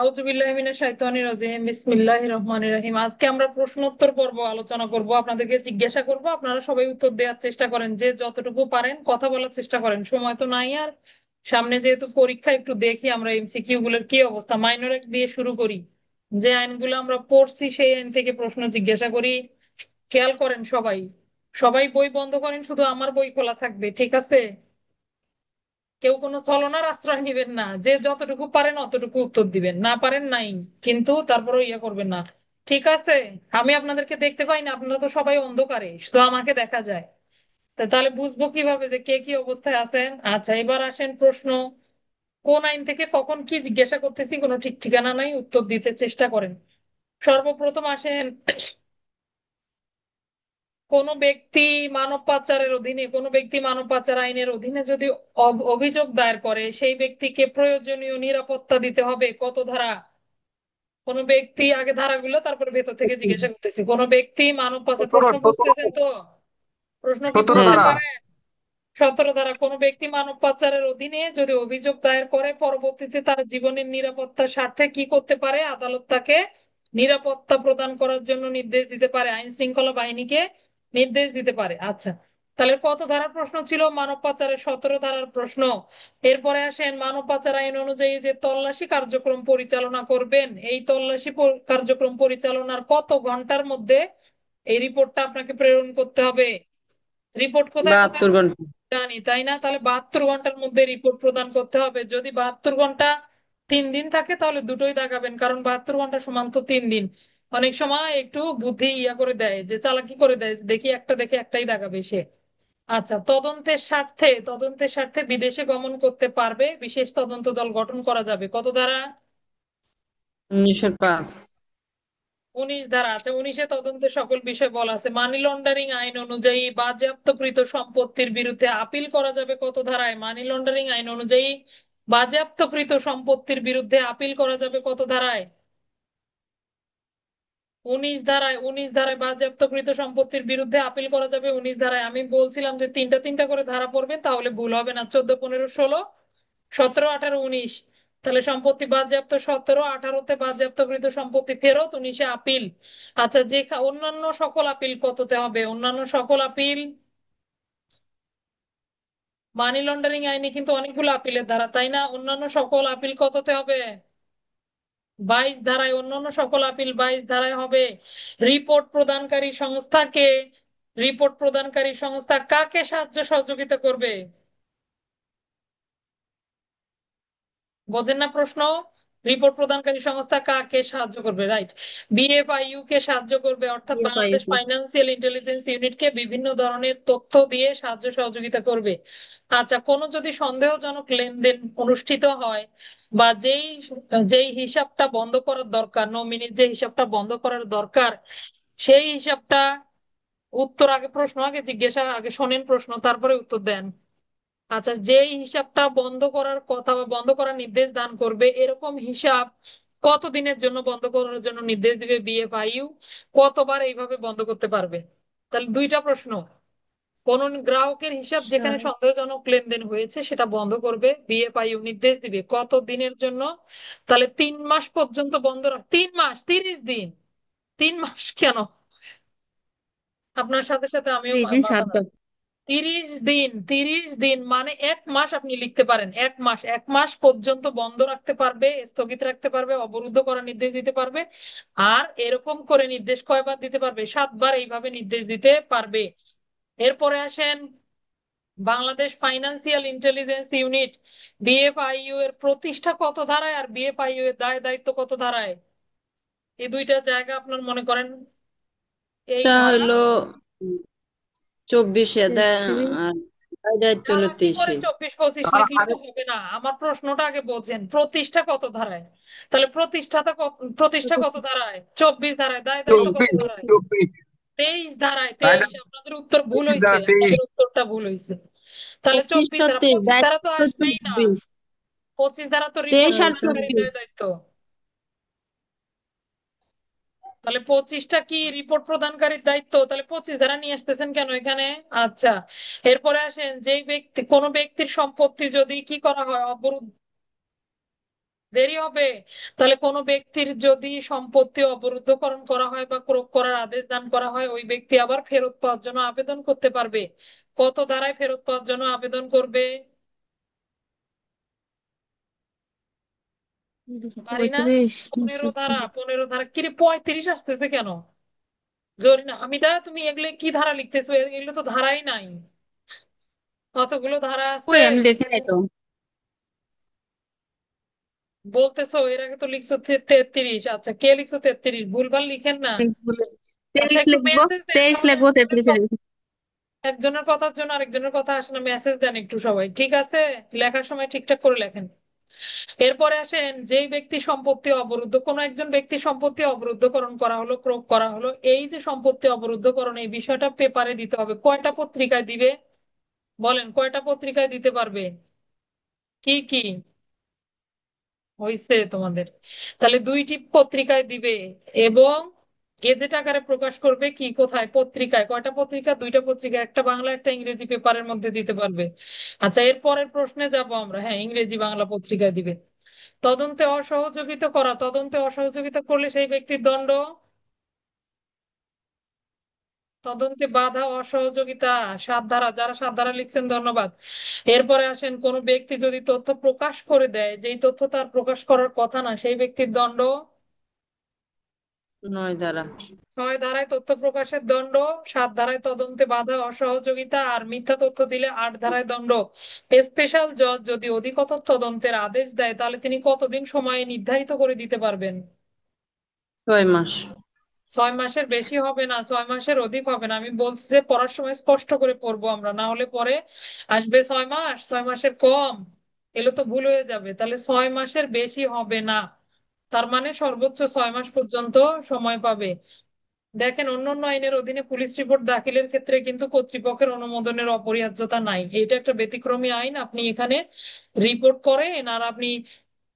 আউযুবিল্লাহি মিনাশ শাইতানির রাজিম বিসমিল্লাহির রহমানির রহিম। আজকে আমরা প্রশ্নোত্তর পর্ব আলোচনা করব, আপনাদেরকে জিজ্ঞাসা করব, আপনারা সবাই উত্তর দেওয়ার চেষ্টা করেন, যে যতটুকু পারেন কথা বলার চেষ্টা করেন। সময় তো নাই আর, সামনে যেহেতু পরীক্ষা, একটু দেখি আমরা এমসিকিউ গুলোর কি অবস্থা। মাইনর এক দিয়ে শুরু করি, যে আইনগুলো আমরা পড়ছি সেই আইন থেকে প্রশ্ন জিজ্ঞাসা করি। খেয়াল করেন সবাই, সবাই বই বন্ধ করেন, শুধু আমার বই খোলা থাকবে, ঠিক আছে? কেউ কোনো ছলনার আশ্রয় নিবেন না, যে যতটুকু পারেন অতটুকু উত্তর দিবেন, না পারেন নাই, কিন্তু তারপরে ইয়ে করবেন না, ঠিক আছে? আমি আপনাদেরকে দেখতে পাই না, আপনারা তো সবাই অন্ধকারে, শুধু আমাকে দেখা যায়। তাহলে বুঝবো কিভাবে যে কে কি অবস্থায় আছেন? আচ্ছা, এবার আসেন প্রশ্ন। কোন আইন থেকে কখন কি জিজ্ঞাসা করতেছি কোনো ঠিক ঠিকানা নাই, উত্তর দিতে চেষ্টা করেন। সর্বপ্রথম আসেন, কোনো ব্যক্তি মানব পাচারের অধীনে, কোনো ব্যক্তি মানব পাচার আইনের অধীনে যদি অভিযোগ দায়ের করে, সেই ব্যক্তিকে প্রয়োজনীয় নিরাপত্তা দিতে হবে কত ধারা? কোনো ব্যক্তি, আগে ধারাগুলো তারপরে ভেতর থেকে জিজ্ঞাসা করতেছি। কোনো ব্যক্তি মানব পাচার, 17 প্রশ্ন 17 বুঝতেছেন তো? প্রশ্ন কি 17 বুঝতে হ্যাঁ। ধারা। পারেন? 17 ধারা, কোনো ব্যক্তি মানব পাচারের অধীনে যদি অভিযোগ দায়ের করে, পরবর্তীতে তার জীবনের নিরাপত্তার স্বার্থে কি করতে পারে? আদালত তাকে নিরাপত্তা প্রদান করার জন্য নির্দেশ দিতে পারে, আইন শৃঙ্খলা বাহিনীকে নির্দেশ দিতে পারে। আচ্ছা, তাহলে কত ধারার প্রশ্ন ছিল? মানব পাচারের 17 ধারার প্রশ্ন। এরপরে আসেন, মানব পাচার আইন অনুযায়ী যে তল্লাশি কার্যক্রম পরিচালনা করবেন, এই তল্লাশি কার্যক্রম পরিচালনার কত ঘন্টার মধ্যে এই রিপোর্টটা আপনাকে প্রেরণ করতে হবে? রিপোর্ট কোথায় কোথায় 72 ঘন্টা। জানি, তাই না? তাহলে 72 ঘন্টার মধ্যে রিপোর্ট প্রদান করতে হবে। যদি 72 ঘন্টা 3 দিন থাকে, তাহলে দুটোই দাগাবেন, কারণ 72 ঘন্টা সমান তো 3 দিন। অনেক সময় একটু বুদ্ধি ইয়া করে দেয়, যে চালাকি করে দেয়, দেখি একটা দেখে একটাই দাগাবে সে। আচ্ছা, তদন্তের স্বার্থে বিদেশে গমন করতে পারবে, বিশেষ তদন্ত দল গঠন করা যাবে কত দ্বারা? 1905। 19 ধারা। আচ্ছা, 19-এ তদন্তের সকল বিষয় বলা আছে। মানি লন্ডারিং আইন অনুযায়ী বাজেয়াপ্তকৃত সম্পত্তির বিরুদ্ধে আপিল করা যাবে কত ধারায়? মানি লন্ডারিং আইন অনুযায়ী বাজেয়াপ্তকৃত সম্পত্তির বিরুদ্ধে আপিল করা যাবে কত ধারায়? 19 ধারায়। 19 ধারায় বাজেয়াপ্তকৃত সম্পত্তির বিরুদ্ধে আপিল করা যাবে 19 ধারায়। আমি বলছিলাম যে তিনটা তিনটা করে ধারা পড়বেন, তাহলে ভুল হবে না। 14, 15, 16, 17, 18, 19। তাহলে সম্পত্তি বাজেয়াপ্ত 17, 18-তে বাজেয়াপ্তকৃত সম্পত্তি ফেরত, 19-এ আপিল। আচ্ছা, যে অন্যান্য সকল আপিল কততে হবে? অন্যান্য সকল আপিল, মানি লন্ডারিং আইনে কিন্তু অনেকগুলো আপিলের ধারা, তাই না? অন্যান্য সকল আপিল কততে হবে? 22 ধারায়। অন্যান্য সকল আপিল 22 ধারায় হবে। রিপোর্ট প্রদানকারী সংস্থাকে, রিপোর্ট প্রদানকারী সংস্থা কাকে সাহায্য সহযোগিতা করবে? বোঝেন না প্রশ্ন? রিপোর্ট প্রদানকারী সংস্থা কাকে সাহায্য করবে? রাইট, বিএফআইইউ কে সাহায্য করবে, অর্থাৎ বাংলাদেশ PFIC। ফাইন্যান্সিয়াল ইন্টেলিজেন্স ইউনিটকে বিভিন্ন ধরনের তথ্য দিয়ে সাহায্য সহযোগিতা করবে। আচ্ছা, কোনো যদি সন্দেহজনক লেনদেন অনুষ্ঠিত হয়, বা যেই যেই হিসাবটা বন্ধ করার দরকার, নমিনির যে হিসাবটা বন্ধ করার দরকার, সেই হিসাবটা, উত্তর আগে, প্রশ্ন আগে জিজ্ঞাসা, আগে শোনেন প্রশ্ন তারপরে উত্তর দেন। আচ্ছা, যেই হিসাবটা বন্ধ করার কথা বা বন্ধ করার নির্দেশ দান করবে, এরকম হিসাব কতদিনের জন্য বন্ধ করার জন্য নির্দেশ দিবে বিএফআইইউ? কতবার এইভাবে বন্ধ করতে পারবে? তাহলে দুইটা প্রশ্ন। কোন গ্রাহকের হিসাব যেখানে সন্দেহজনক লেনদেন হয়েছে সেটা বন্ধ করবে বিএফআইইউ, নির্দেশ দিবে কত দিনের জন্য? তাহলে 3 মাস পর্যন্ত বন্ধ 3 মাস, 30 দিন। 3 মাস কেন? আপনার সাথে সাথে আমিও 3 দিন বাধা 7 না। বার। 30 দিন, 30 দিন মানে 1 মাস আপনি লিখতে পারেন। 1 মাস, 1 মাস পর্যন্ত বন্ধ রাখতে পারবে, স্থগিত রাখতে পারবে, অবরুদ্ধ করার নির্দেশ দিতে পারবে। আর এরকম করে নির্দেশ কয়বার দিতে পারবে? 7 বার এইভাবে নির্দেশ দিতে পারবে। এরপরে আসেন, Bangladesh financial intelligence unit, BFIU এর প্রতিষ্ঠা কত ধারায়, আর বিএফআইইউ এর দায় দায়িত্ব কত ধারায়? এই দুইটা জায়গা আপনার মনে করেন, এই এটা ধারা। হলো 24-এ দেয়। 33। আর দায়িত্ব হলো চালাকি করে 23-এ। 24, 25 ধারা লিখলে তো আরে, হবে না। আমার প্রশ্নটা আগে বোঝেন, প্রতিষ্ঠা কত ধারায়? তাহলে প্রতিষ্ঠা কত ধারায়? 24 ধারায়। দায় দায়িত্ব কত 24 ধারায়? 24 23 ধারায়। তাই না? 23। আপনাদের উত্তর ভুল 23 হয়েছে, ধারা আপনাদের 23। উত্তরটা ভুল হয়েছে। তাহলে 25 24 ধারা, 36 25 ধারা তো দায়িত্ব আসবেই না। 24। 25 ধারা তো রিপোর্ট 23 আর প্রদানকারী 24। দায় দায়িত্ব। তাহলে 25টা কি রিপোর্ট প্রদানকারীর দায়িত্ব? তাহলে 25 ধারা নিয়ে আসতেছেন কেন এখানে? আচ্ছা, এরপরে আসেন, যেই ব্যক্তি, কোন ব্যক্তির সম্পত্তি যদি কি করা হয়, অবরুদ্ধ দেরি হবে। তাহলে কোনো ব্যক্তির যদি সম্পত্তি অবরুদ্ধকরণ করা হয় বা ক্রোক করার আদেশ দান করা হয়, ওই ব্যক্তি আবার ফেরত পাওয়ার জন্য আবেদন করতে পারবে। কত ধারায় ফেরত পাওয়ার জন্য আবেদন করবে? পারি না? 35 না 15 ধারা, 36? 15 ধারা কিরে 35 আসতেছে কেন? জরি না আমি দা, তুমি এগুলো কি ধারা লিখতেছো? এগুলো তো ধারাই নাই, কতগুলো ধারা আছে। কই আমি লিখে নাই তো। বলতেছো এর আগে তো লিখছো 33। আচ্ছা, কে লিখছো 33? ভুলভাল লিখেন না। আচ্ছা, 23 একটু লিখবো, মেসেজ দেন 23 সবাই। লিখবো, 33 লিখবো। একজনের কথার জন্য আরেকজনের কথা আসে না, মেসেজ দেন একটু সবাই, ঠিক আছে? লেখার সময় ঠিকঠাক করে লেখেন। এরপরে আসেন, যেই ব্যক্তি সম্পত্তি অবরুদ্ধ, কোনো একজন ব্যক্তি সম্পত্তি অবরুদ্ধকরণ করা হলো, ক্রোক করা হলো, এই যে সম্পত্তি অবরুদ্ধকরণ, এই বিষয়টা পেপারে দিতে হবে। কয়টা পত্রিকায় দিবে? বলেন, কয়টা পত্রিকায় দিতে পারবে? কি কি হয়েছে তোমাদের? তাহলে 2টি পত্রিকায় দিবে, এবং গেজেট আকারে প্রকাশ করবে। কি, কোথায়? পত্রিকায়। কয়টা পত্রিকা? 2টা পত্রিকা, একটা বাংলা একটা ইংরেজি পেপারের মধ্যে দিতে পারবে। আচ্ছা, এর পরের প্রশ্নে যাব আমরা। হ্যাঁ, ইংরেজি বাংলা পত্রিকায় দিবে। তদন্তে অসহযোগিতা করা, তদন্তে অসহযোগিতা করলে সেই ব্যক্তির দণ্ড। তদন্তে বাধা, অসহযোগিতা, 7 ধারা। যারা 7 ধারা লিখছেন ধন্যবাদ। এরপরে আসেন, কোন ব্যক্তি যদি তথ্য প্রকাশ করে দেয় যেই তথ্য তার প্রকাশ করার কথা না, সেই ব্যক্তির দণ্ড। 9 দ্বারা। 6 ধারায় তথ্য প্রকাশের দণ্ড, 7 ধারায় তদন্তে বাধা, অসহযোগিতা, আর মিথ্যা তথ্য দিলে 8 ধারায় দণ্ড। স্পেশাল জজ যদি অধিকতর তদন্তের আদেশ দেয়, তাহলে তিনি কতদিন সময় নির্ধারিত করে দিতে পারবেন? 6 মাস। 6 মাসের বেশি হবে না, 6 মাসের অধিক হবে না। আমি বলছি যে পড়ার সময় স্পষ্ট করে পড়বো আমরা, না হলে পরে আসবে 6 মাস, 6 মাসের কম, এগুলো তো ভুল হয়ে যাবে। তাহলে 6 মাসের বেশি হবে না, তার মানে সর্বোচ্চ 6 মাস পর্যন্ত সময় পাবে। দেখেন, অন্যান্য আইনের অধীনে পুলিশ রিপোর্ট দাখিলের ক্ষেত্রে কিন্তু কর্তৃপক্ষের অনুমোদনের অপরিহার্যতা নাই। এটা একটা ব্যতিক্রমী আইন। আপনি এখানে রিপোর্ট করেন, আর আপনি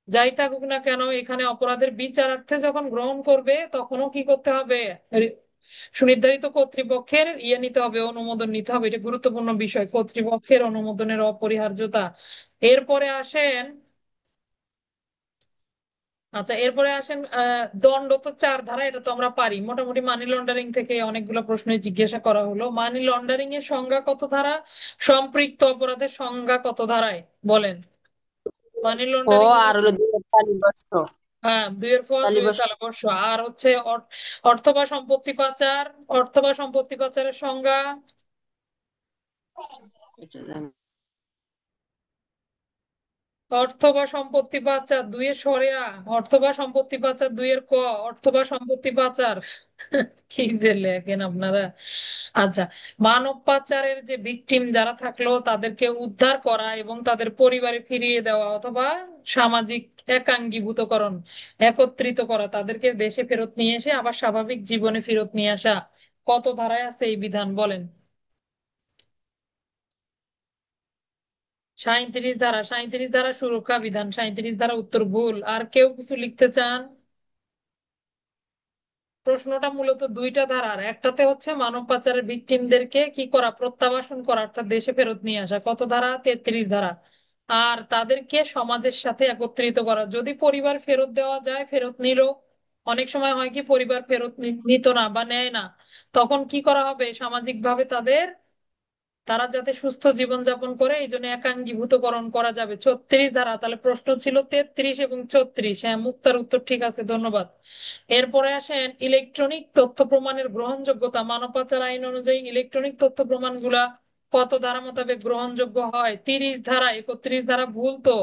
যাই থাকুক না কেন, এখানে অপরাধের বিচারার্থে যখন গ্রহণ করবে, তখনও কি করতে হবে? সুনির্ধারিত কর্তৃপক্ষের নিতে হবে, অনুমোদন নিতে হবে। এটা গুরুত্বপূর্ণ বিষয়, কর্তৃপক্ষের অনুমোদনের অপরিহার্যতা। এরপরে আসেন, আচ্ছা এরপরে আসেন, দণ্ড তো 4 ধারা, এটা তো আমরা পারি মোটামুটি। মানি লন্ডারিং থেকে অনেকগুলো প্রশ্ন জিজ্ঞাসা করা হলো। মানি লন্ডারিং এর সংজ্ঞা কত ধারা? সম্পৃক্ত অপরাধের সংজ্ঞা কত ধারায়? বলেন। মানি ও লন্ডারিং এর, আর হলো 2 বছর। হ্যাঁ, 2-এর ফল 2-এর 40 বছর। কালাবর্ষ। আর হচ্ছে অর্থ বা সম্পত্তি পাচার, অর্থ বা সম্পত্তি পাচারের সংজ্ঞা। এটা জানি। অর্থ বা সম্পত্তি পাচার 2-এর সরেয়া, অর্থ বা সম্পত্তি পাচার 2-এর ক, অর্থ বা সম্পত্তি পাচার। কি যে লেখেন আপনারা। আচ্ছা, মানব পাচারের যে ভিকটিম যারা থাকলো, তাদেরকে উদ্ধার করা এবং তাদের পরিবারে ফিরিয়ে দেওয়া, অথবা সামাজিক একাঙ্গীভূতকরণ, একত্রিত করা, তাদেরকে দেশে ফেরত নিয়ে এসে আবার স্বাভাবিক জীবনে ফেরত নিয়ে আসা। কত ধারায় আছে এই বিধান? বলেন। 37 ধারা। 37 ধারা সুরক্ষা বিধান, 37 ধারা উত্তর ভুল। আর কেউ কিছু লিখতে চান? প্রশ্নটা মূলত 2টা ধারার। একটাতে হচ্ছে মানব পাচারের ভিকটিমদেরকে কি করা, প্রত্যাবাসন করা, অর্থাৎ দেশে ফেরত নিয়ে আসা। কত ধারা? 33 ধারা। আর তাদেরকে সমাজের সাথে একত্রিত করা। যদি পরিবার ফেরত দেওয়া যায়, ফেরত নিল। অনেক সময় হয় কি, পরিবার ফেরত নিত না বা নেয় না, তখন কি করা হবে? সামাজিক ভাবে তারা যাতে সুস্থ জীবন যাপন করে, এই জন্য একাঙ্গীভূতকরণ করা যাবে। 36 ধারা। তাহলে প্রশ্ন ছিল 33 এবং 34। হ্যাঁ, মুক্তার উত্তর ঠিক আছে, ধন্যবাদ। এরপরে আসেন, ইলেকট্রনিক তথ্য প্রমাণের গ্রহণযোগ্যতা। মানব পাচার আইন অনুযায়ী ইলেকট্রনিক তথ্য প্রমাণগুলা কত ধারা মোতাবেক গ্রহণযোগ্য হয়? 30 ধারা। 31 ধারা ভুল তো,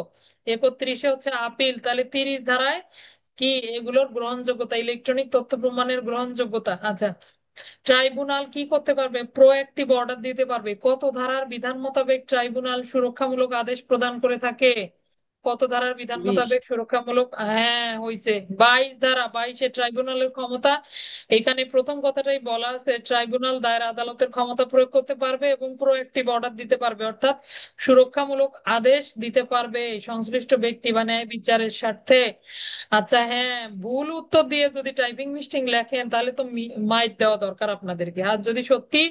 31-এ হচ্ছে আপিল। তাহলে 30 ধারায় কি এগুলোর গ্রহণযোগ্যতা, ইলেকট্রনিক তথ্য প্রমাণের গ্রহণযোগ্যতা। আচ্ছা, ট্রাইব্যুনাল কি করতে পারবে? প্রোঅ্যাক্টিভ অর্ডার দিতে পারবে। কত ধারার বিধান মোতাবেক ট্রাইব্যুনাল সুরক্ষামূলক আদেশ প্রদান করে থাকে? কত ধারার বিধান 20। মোতাবেক সুরক্ষামূলক, হ্যাঁ হয়েছে, 22 ধারা। 22-এ ট্রাইব্যুনালের ক্ষমতা। এখানে প্রথম কথাটাই বলা আছে, ট্রাইব্যুনাল দায়ের আদালতের ক্ষমতা প্রয়োগ করতে পারবে এবং প্রোঅ্যাক্টিভ অর্ডার দিতে পারবে, অর্থাৎ সুরক্ষামূলক আদেশ দিতে পারবে সংশ্লিষ্ট ব্যক্তি বা ন্যায় বিচারের স্বার্থে। আচ্ছা, হ্যাঁ, ভুল উত্তর দিয়ে যদি টাইপিং মিস্টেক লেখেন, তাহলে তো মাইট দেওয়া দরকার আপনাদেরকে। আর যদি সত্যি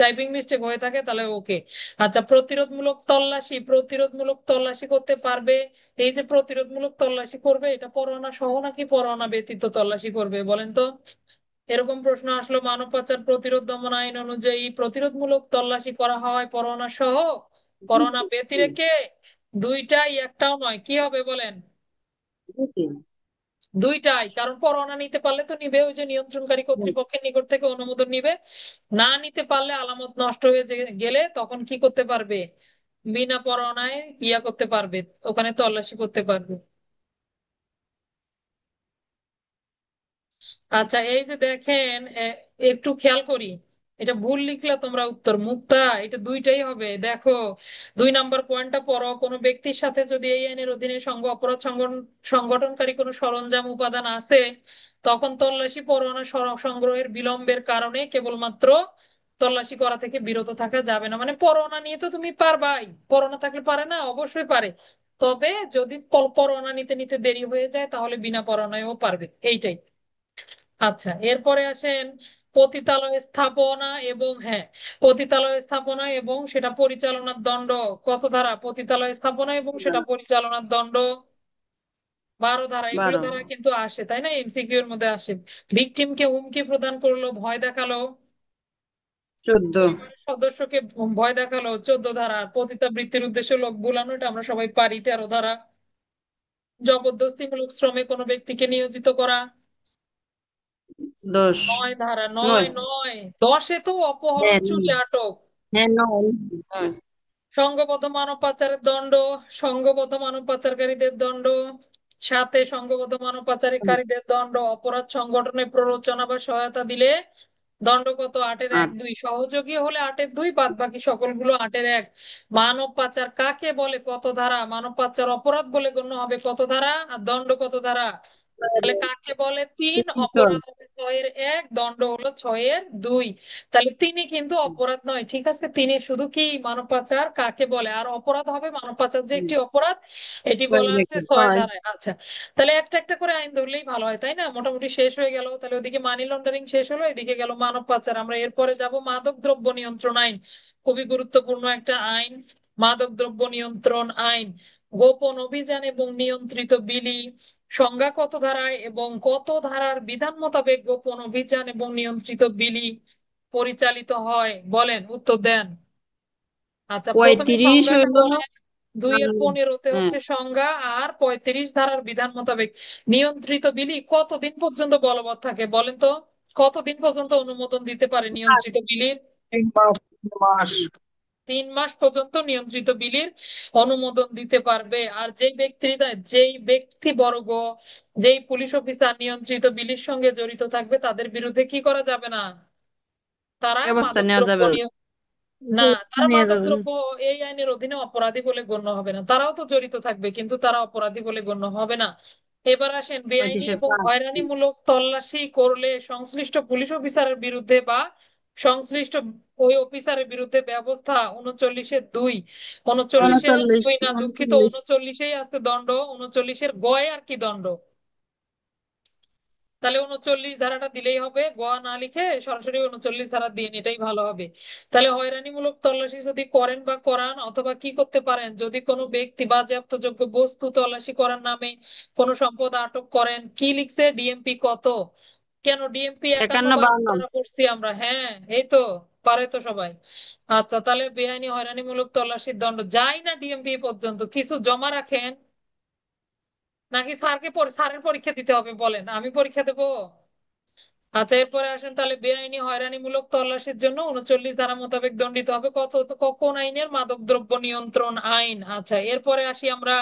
টাইপিং মিস্টেক হয়ে থাকে, তাহলে ওকে। আচ্ছা, প্রতিরোধমূলক তল্লাশি, প্রতিরোধমূলক তল্লাশি করতে পারবে এই যে প্রতিরোধমূলক তল্লাশি করবে, এটা পরোয়ানা সহ নাকি পরোয়ানা ব্যতীত তল্লাশি করবে বলেন তো? এরকম প্রশ্ন আসলো, মানব পাচার প্রতিরোধ দমন আইন অনুযায়ী প্রতিরোধমূলক তল্লাশি করা হয় পরোয়ানা সহ, পরোয়ানা ব্যতি রেখে, দুইটাই একটাও নয়, কি হবে বলেন? দুইটাই, কারণ পরোয়ানা নিতে পারলে তো নিবে, ওই যে নিয়ন্ত্রণকারী কর্তৃপক্ষের নিকট থেকে অনুমোদন নিবে। না নিতে পারলে আলামত নষ্ট হয়ে গেলে তখন কি করতে পারবে? বিনা পরোয়ানায় করতে পারবে, ওখানে তল্লাশি করতে পারবে। আচ্ছা, এই যে দেখেন, একটু খেয়াল করি, এটা ভুল লিখলে তোমরা উত্তর মুক্তা, এটা দুইটাই হবে দেখো। 2 নম্বর পয়েন্টটা পড়ো, কোনো ব্যক্তির সাথে যদি এই আইনের অধীনে অপরাধ সংগঠনকারী কোনো সরঞ্জাম উপাদান আছে, তখন তল্লাশি পরোয়ানা সংগ্রহের বিলম্বের কারণে কেবলমাত্র তল্লাশি করা থেকে বিরত থাকা যাবে না। মানে পরোয়ানা নিয়ে তো তুমি পারবাই, পরোয়ানা থাকলে পারে না? অবশ্যই পারে। তবে যদি পরোয়ানা নিতে নিতে দেরি হয়ে যায় তাহলে বিনা পরোয়ানায়ও পারবে, এইটাই। আচ্ছা, এরপরে আসেন পতিতালয় স্থাপনা এবং, হ্যাঁ, পতিতালয় স্থাপনা এবং সেটা পরিচালনার দণ্ড। কত ধারা? পতিতালয় স্থাপনা এবং সেটা পরিচালনার দণ্ড 12 ধারা। এগুলো 12। ধারা কিন্তু আসে, তাই না? এমসিকিউ এর মধ্যে আসে। ভিকটিমকে হুমকি প্রদান করলো, ভয় দেখালো, 14। পরিবারের সদস্যকে ভয় দেখালো, 14 ধারা। পতিতাবৃত্তির উদ্দেশ্যে লোক ভুলানো, এটা আমরা সবাই পারি, 13 ধারা। জবরদস্তিমূলক শ্রমে কোনো ব্যক্তিকে নিয়োজিত করা, 10। 9 ধারা। নয় 9। নয় 10-এ তো অপহরণ, হ্যাঁ চুরি, আটক। হ্যাঁ 9। সংঘবদ্ধ মানব পাচারের দণ্ড, সংঘবদ্ধ মানব পাচারকারীদের দণ্ড। 7-এ সংঘবদ্ধ মানব পাচারকারীদের দণ্ড, অপরাধ সংগঠনে প্ররোচনা বা সহায়তা দিলে দণ্ড কত? 8-এর 1/2। সহযোগী হলে 8-এর 2, বাদ বাকি সকলগুলো 8-এর 1। মানব পাচার কাকে বলে? কত ধারা? মানব পাচার অপরাধ বলে গণ্য হবে কত ধারা, আর দণ্ড কত ধারা? তাহলে কাকে বলে? 3। 8। অপরাধ হবে 6-এর 1, দণ্ড হলো 6-এর 2। তাহলে তিনি কিন্তু অপরাধ নয়, ঠিক আছে? তিনি শুধু কি মানব পাচার কাকে বলে, আর অপরাধ হবে মানব পাচার যে একটি অপরাধ, এটি বলা আছে 6 ধারায়। আচ্ছা, তাহলে একটা একটা করে আইন ধরলেই ভালো হয়, তাই না? মোটামুটি শেষ হয়ে গেল। তাহলে ওদিকে মানি লন্ডারিং শেষ হলো, এদিকে গেল মানব পাচার। আমরা এরপরে যাব মাদক দ্রব্য নিয়ন্ত্রণ আইন, খুবই গুরুত্বপূর্ণ একটা আইন, মাদক দ্রব্য নিয়ন্ত্রণ আইন। গোপন অভিযান এবং নিয়ন্ত্রিত বিলি, সংজ্ঞা কত ধারায় এবং কত ধারার বিধান মোতাবেক গোপন অভিযান এবং নিয়ন্ত্রিত বিলি পরিচালিত হয় বলেন, উত্তর দেন। আচ্ছা, প্রথমে 35 সংজ্ঞাটা হইল। বলেন। 2-এর 15-তে হ্যাঁ, হচ্ছে সংজ্ঞা, আর 35 ধারার বিধান মোতাবেক নিয়ন্ত্রিত বিলি কতদিন পর্যন্ত বলবৎ থাকে বলেন তো? কতদিন পর্যন্ত অনুমোদন দিতে পারে নিয়ন্ত্রিত বিলির? 3 মাস। 3 মাস। 3 মাস পর্যন্ত নিয়ন্ত্রিত বিলির অনুমোদন দিতে পারবে। আর যেই ব্যক্তিবর্গ, যেই পুলিশ অফিসার নিয়ন্ত্রিত বিলির সঙ্গে জড়িত থাকবে তাদের বিরুদ্ধে কি করা যাবে না? তারা ব্যবস্থা নেওয়া মাদকদ্রব্য যাবে নিয়ে, না, তারা নিয়ে যাবে না। মাদকদ্রব্য এই আইনের অধীনে অপরাধী বলে গণ্য হবে না। তারাও তো জড়িত থাকবে কিন্তু তারা অপরাধী বলে গণ্য হবে না। এবার আসেন, বেআইনি 35-এর এবং 5। হয়রানিমূলক তল্লাশি করলে সংশ্লিষ্ট পুলিশ অফিসারের বিরুদ্ধে বা সংশ্লিষ্ট ওই অফিসারের বিরুদ্ধে ব্যবস্থা 39-এর 2। 39-এর 39। 2 না, দুঃখিত, 39। 39-এই আছে দণ্ড, 39-এর 1 আর কি দণ্ড। তাহলে 39 ধারাটা দিলেই হবে, গোয়া না লিখে সরাসরি 39 ধারা দিয়ে এটাই ভালো হবে। তাহলে হয়রানিমূলক তল্লাশি যদি করেন বা করান, অথবা কি করতে পারেন, যদি কোনো ব্যক্তি বাজেয়াপ্তযোগ্য বস্তু তল্লাশি করার নামে কোনো সম্পদ আটক করেন, কি লিখছে? ডিএমপি কত? কেন ডিএমপি 51, 51, 52। ধারা পড়ছি আমরা, হ্যাঁ, এই তো, পারে তো সবাই। আচ্ছা, তাহলে বেআইনি হয়রানিমূলক তল্লাশির দণ্ড যায় না ডিএমপি পর্যন্ত। কিছু জমা রাখেন নাকি স্যারের পরীক্ষা দিতে হবে বলেন? আমি পরীক্ষা দেবো? আচ্ছা, এরপরে আসেন তাহলে, বেআইনি হয়রানিমূলক তল্লাশির জন্য 39 ধারা মোতাবেক দণ্ডিত হবে কত? তো কোন আইনের? মাদক দ্রব্য নিয়ন্ত্রণ আইন। আচ্ছা, এরপরে আসি আমরা,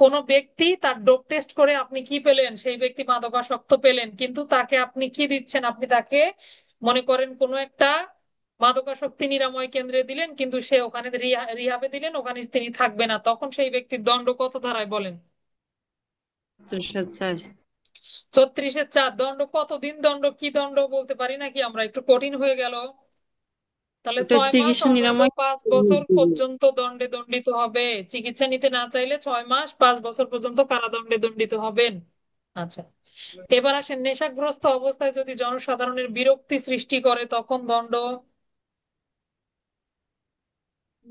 কোন ব্যক্তি তার ডোপ টেস্ট করে আপনি কি পেলেন? সেই ব্যক্তি মাদকাসক্ত পেলেন, কিন্তু তাকে আপনি কি দিচ্ছেন? আপনি তাকে, মনে করেন, কোনো একটা মাদকাসক্তি নিরাময় কেন্দ্রে দিলেন, কিন্তু সে ওখানে রিহাবে দিলেন, ওখানে তিনি থাকবে না, তখন সেই ব্যক্তির দণ্ড কত ধারায় বলেন? 34-এর 4। 36-এর 4। দণ্ড কতদিন? দণ্ড কি দণ্ড বলতে পারি নাকি আমরা? একটু কঠিন হয়ে গেল। তাহলে এটা 6 মাস চিকিৎসা অনূর্ধ্ব নিরাময়। 5 বছর পর্যন্ত দণ্ডে দণ্ডিত হবে। চিকিৎসা নিতে না চাইলে 6 মাস 5 বছর পর্যন্ত কারাদণ্ডে দণ্ডিত হবেন। আচ্ছা, এবার আসেন, নেশাগ্রস্ত অবস্থায় যদি জনসাধারণের বিরক্তি সৃষ্টি করে তখন দণ্ড।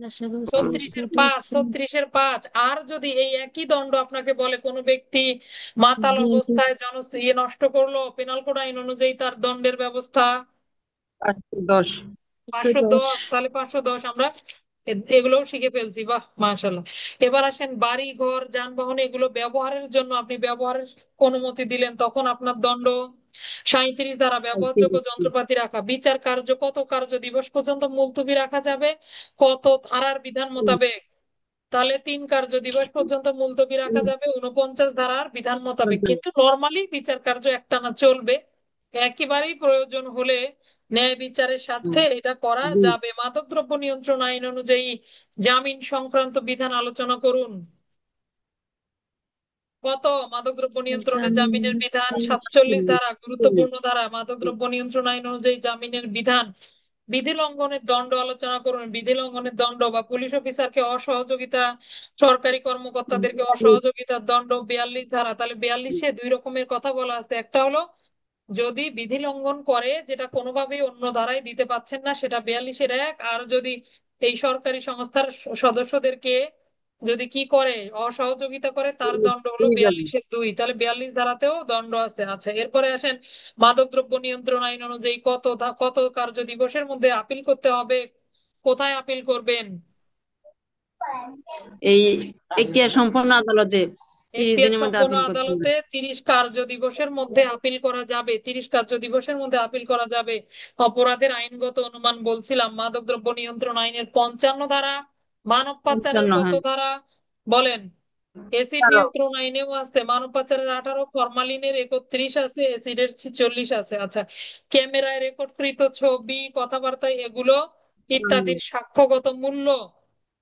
36-এর 5, 36-এর 5। আর যদি এই একই দণ্ড আপনাকে বলে কোনো ব্যক্তি মাতাল অবস্থায় ইয়ে নষ্ট করলো, পেনাল কোড আইন অনুযায়ী তার দণ্ডের ব্যবস্থা 510। 510। তাহলে 510 আমরা এগুলোও শিখে ফেলছি। বাহ, মাশাল্লাহ। এবার আসেন বাড়ি ঘর যানবাহন এগুলো ব্যবহারের জন্য আপনি ব্যবহারের অনুমতি দিলেন, তখন আপনার দণ্ড 37 ধারা ব্যবহারযোগ্য যন্ত্রপাতি রাখা। বিচার কার্য কত কার্য দিবস পর্যন্ত মুলতবি রাখা যাবে, কত ধারার বিধান মোতাবেক? তাহলে 3 কার্য দিবস পর্যন্ত মুলতবি রাখা যাবে 49 ধারার বিধান মোতাবেক। কিন্তু নর্মালি বিচার কার্য একটানা চলবে, একেবারেই প্রয়োজন হলে ন্যায় বিচারের স্বার্থে এটা করা যাবে। মাদকদ্রব্য নিয়ন্ত্রণ আইন অনুযায়ী জামিন সংক্রান্ত বিধান আলোচনা করুন। কত মাদকদ্রব্য নিয়ন্ত্রণের জামিনের বিধান? 47 ধারা, গুরুত্বপূর্ণ ধারা। মাদকদ্রব্য নিয়ন্ত্রণ আইন অনুযায়ী জামিনের বিধান। বিধি লঙ্ঘনের দণ্ড আলোচনা করুন। বিধি লঙ্ঘনের দণ্ড বা পুলিশ অফিসারকে অসহযোগিতা, সরকারি কর্মকর্তাদেরকে অসহযোগিতার দণ্ড 42 ধারা। তাহলে 42-এ 2 রকমের কথা বলা আছে। একটা হলো যদি বিধি লঙ্ঘন করে, যেটা কোনোভাবেই অন্য ধারায় দিতে পাচ্ছেন না, সেটা 42-এর 1। আর যদি এই সরকারি সংস্থার সদস্যদেরকে যদি কি করে, অসহযোগিতা করে, তার দণ্ড হলো 42-এর 2। তাহলে 42 ধারাতেও দণ্ড আছে। আচ্ছা, এরপরে আসেন মাদকদ্রব্য নিয়ন্ত্রণ আইন অনুযায়ী কত কার্য দিবসের মধ্যে আপিল করতে হবে, কোথায় আপিল করবেন? এই এখতিয়ার সম্পন্ন আদালতে 30 এখতিয়ার দিনের মধ্যে সম্পন্ন আপিল করতে হবে। আদালতে 30 কার্য দিবসের মধ্যে আপিল করা যাবে। 30 কার্য দিবসের মধ্যে আপিল করা যাবে। অপরাধের আইনগত অনুমান বলছিলাম মাদকদ্রব্য নিয়ন্ত্রণ আইনের 55 ধারা। মানব পাচারের 55, কত হ্যাঁ। ধারা বলেন? এসিড 18। নিয়ন্ত্রণ আইনেও আছে। মানব পাচারের 18, ফরমালিনের 31 আছে, এসিডের 46 আছে। আচ্ছা, ক্যামেরায় রেকর্ডকৃত ছবি, কথাবার্তা এগুলো ইত্যাদির সাক্ষ্যগত মূল্য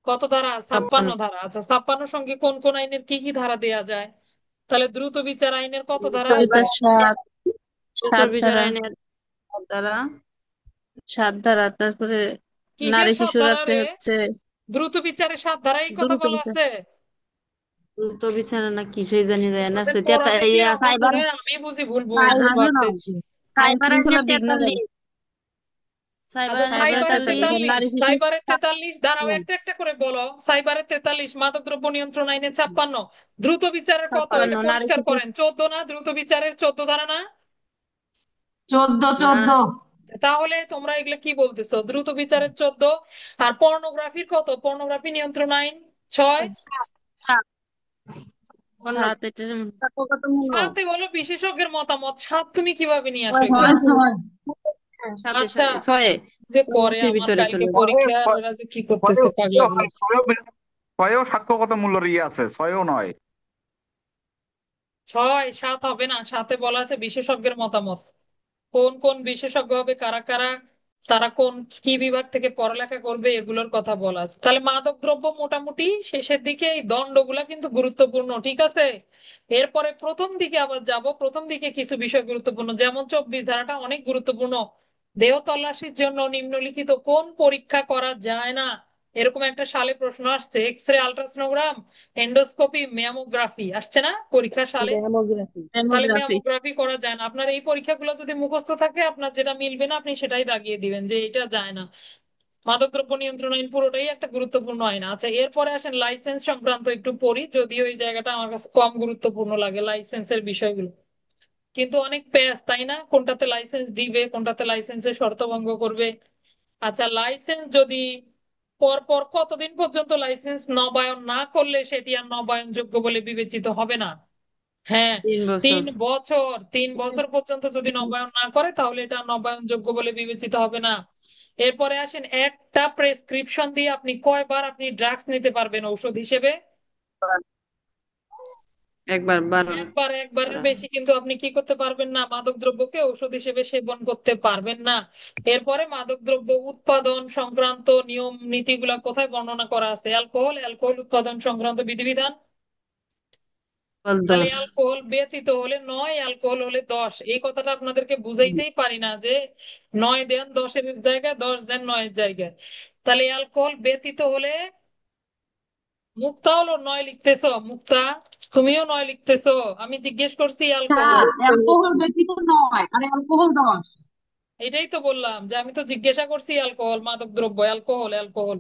কত ধারা? 56 56। ধারা। আচ্ছা, 56 সঙ্গে কোন কোন আইনের কি কি ধারা দেয়া যায়? তাহলে দ্রুত বিচার আইনের কত ধারা আছে? সাইবার 7 উত্তর বিচার ধারা, আইনের দ্বারা 7 ধারা। তারপরে কিসের নারী 7 শিশুর ধারা আছে রে? হচ্ছে দ্রুত বিচারের 7 ধারা এই কথা দ্রুত বলা বিচার। আছে। দ্রুত বিচার না কিসই জানি যায় না, আমাদের সে পড়াতে দিয়া সাইবার বন্ধুরা আমি বুঝি ভুল সাইবার ভাবতেছি। সাইবার আইনশৃঙ্খলা আইনের বিঘ্ন দেয়। 43। আচ্ছা, সাইবার আইনের সাইবার সাইবারের 43, 43। নারী 43, শিশু সাইবারের 43 ধারাও একটা একটা করে বলো। সাইবারের 43, মাদকদ্রব্য নিয়ন্ত্রণ আইনে 56, দ্রুত বিচারের কত? 56, এটা নারী পরিষ্কার শিশু করেন। 14 না? দ্রুত বিচারের 14 ধারা না? না, 14। তাহলে তোমরা এগুলো কি বলতেছো? দ্রুত বিচারের 14। আর পর্নোগ্রাফির কত? পর্নোগ্রাফি নিয়ন্ত্রণ আইন 6। 7। 7। এটা কত মূল্য? হাতে বলো বিশেষজ্ঞের মতামত। 7 তুমি কিভাবে নিয়ে আসো এগুলো? ছয় ছয় সাথে আচ্ছা, ছয়ে যে করে মুক্তির আমার ভিতরে কালকে চলে যায়। ছয়ে পরীক্ষা, আর ছয়- ওরা যে কি করতেছে ছয়েও পাগলাগুলো। ছয়েও সাক্ষ্যগত মূল্যের ইয়ে আছে, ছয়েও নয়। 6, 7 হবে না। 7-এ বলা আছে বিশেষজ্ঞের মতামত। কোন কোন বিশেষজ্ঞ হবে, কারা কারা, তারা কোন কি বিভাগ থেকে পড়ালেখা করবে, এগুলোর কথা বলা আছে। তাহলে মাদক দ্রব্য মোটামুটি শেষের দিকে, এই দণ্ডগুলা কিন্তু গুরুত্বপূর্ণ, ঠিক আছে? এরপরে প্রথম দিকে আবার যাব। প্রথম দিকে কিছু বিষয় গুরুত্বপূর্ণ, যেমন 24 ধারাটা অনেক গুরুত্বপূর্ণ। দেহ তল্লাশির জন্য নিম্নলিখিত কোন পরীক্ষা করা যায় না? এরকম একটা সালে প্রশ্ন আসছে। X ray, ultrasonogram, endoscopy, mammography আসছে না পরীক্ষা সালে? ডেমোগ্রাফি। তাহলে ডেমোগ্রাফি ম্যামোগ্রাফি করা যায় না। আপনার এই পরীক্ষাগুলো যদি মুখস্থ থাকে, আপনার যেটা মিলবে না আপনি সেটাই দাগিয়ে দিবেন যে এটা যায় না। মাদকদ্রব্য নিয়ন্ত্রণ আইন পুরোটাই একটা গুরুত্বপূর্ণ আইন। আচ্ছা, এরপরে আসেন লাইসেন্স সংক্রান্ত একটু পড়ি, যদিও এই জায়গাটা আমার কাছে কম গুরুত্বপূর্ণ লাগে, লাইসেন্সের বিষয়গুলো। কিন্তু অনেক পেঁয়াজ, তাই না? কোনটাতে লাইসেন্স দিবে, কোনটাতে লাইসেন্সের শর্ত ভঙ্গ করবে। আচ্ছা, লাইসেন্স যদি পর পর কতদিন পর্যন্ত লাইসেন্স নবায়ন না করলে সেটি আর নবায়নযোগ্য বলে বিবেচিত হবে না? হ্যাঁ, 3 বছর। 3 বছর। 3 বছর পর্যন্ত যদি নবায়ন না করে তাহলে এটা নবায়নযোগ্য বলে বিবেচিত হবে না। এরপরে আসেন, একটা প্রেসক্রিপশন দিয়ে আপনি কয়বার আপনি ড্রাগস নিতে পারবেন ঔষধ হিসেবে? একবার 12। একবার। একবারের বেশি কিন্তু আপনি কি করতে পারবেন না, মাদক দ্রব্যকে ঔষধ হিসেবে সেবন করতে পারবেন না। এরপরে মাদক দ্রব্য উৎপাদন সংক্রান্ত নিয়ম নীতিগুলা কোথায় বর্ণনা করা আছে? অ্যালকোহল, অ্যালকোহল উৎপাদন সংক্রান্ত বিধিবিধান। তাহলে 10। অ্যালকোহল ব্যতীত হলে 9, অ্যালকোহল হলে 10। এই কথাটা আপনাদেরকে বুঝাইতেই পারি না যে 9 দেন 10-এর জায়গায়, 10 দেন 9-এর জায়গায়। তাহলে অ্যালকোহল ব্যতীত হলে, মুক্তা হলো 9 লিখতেছো? মুক্তা, তুমিও 9 লিখতেছো। আমি জিজ্ঞেস করছি অ্যালকোহল। অ্যালকোহল ব্যতীত নয়, আর অ্যালকোহল 10। এটাই তো বললাম যে আমি তো জিজ্ঞাসা করছি অ্যালকোহল মাদক দ্রব্য, অ্যালকোহল অ্যালকোহল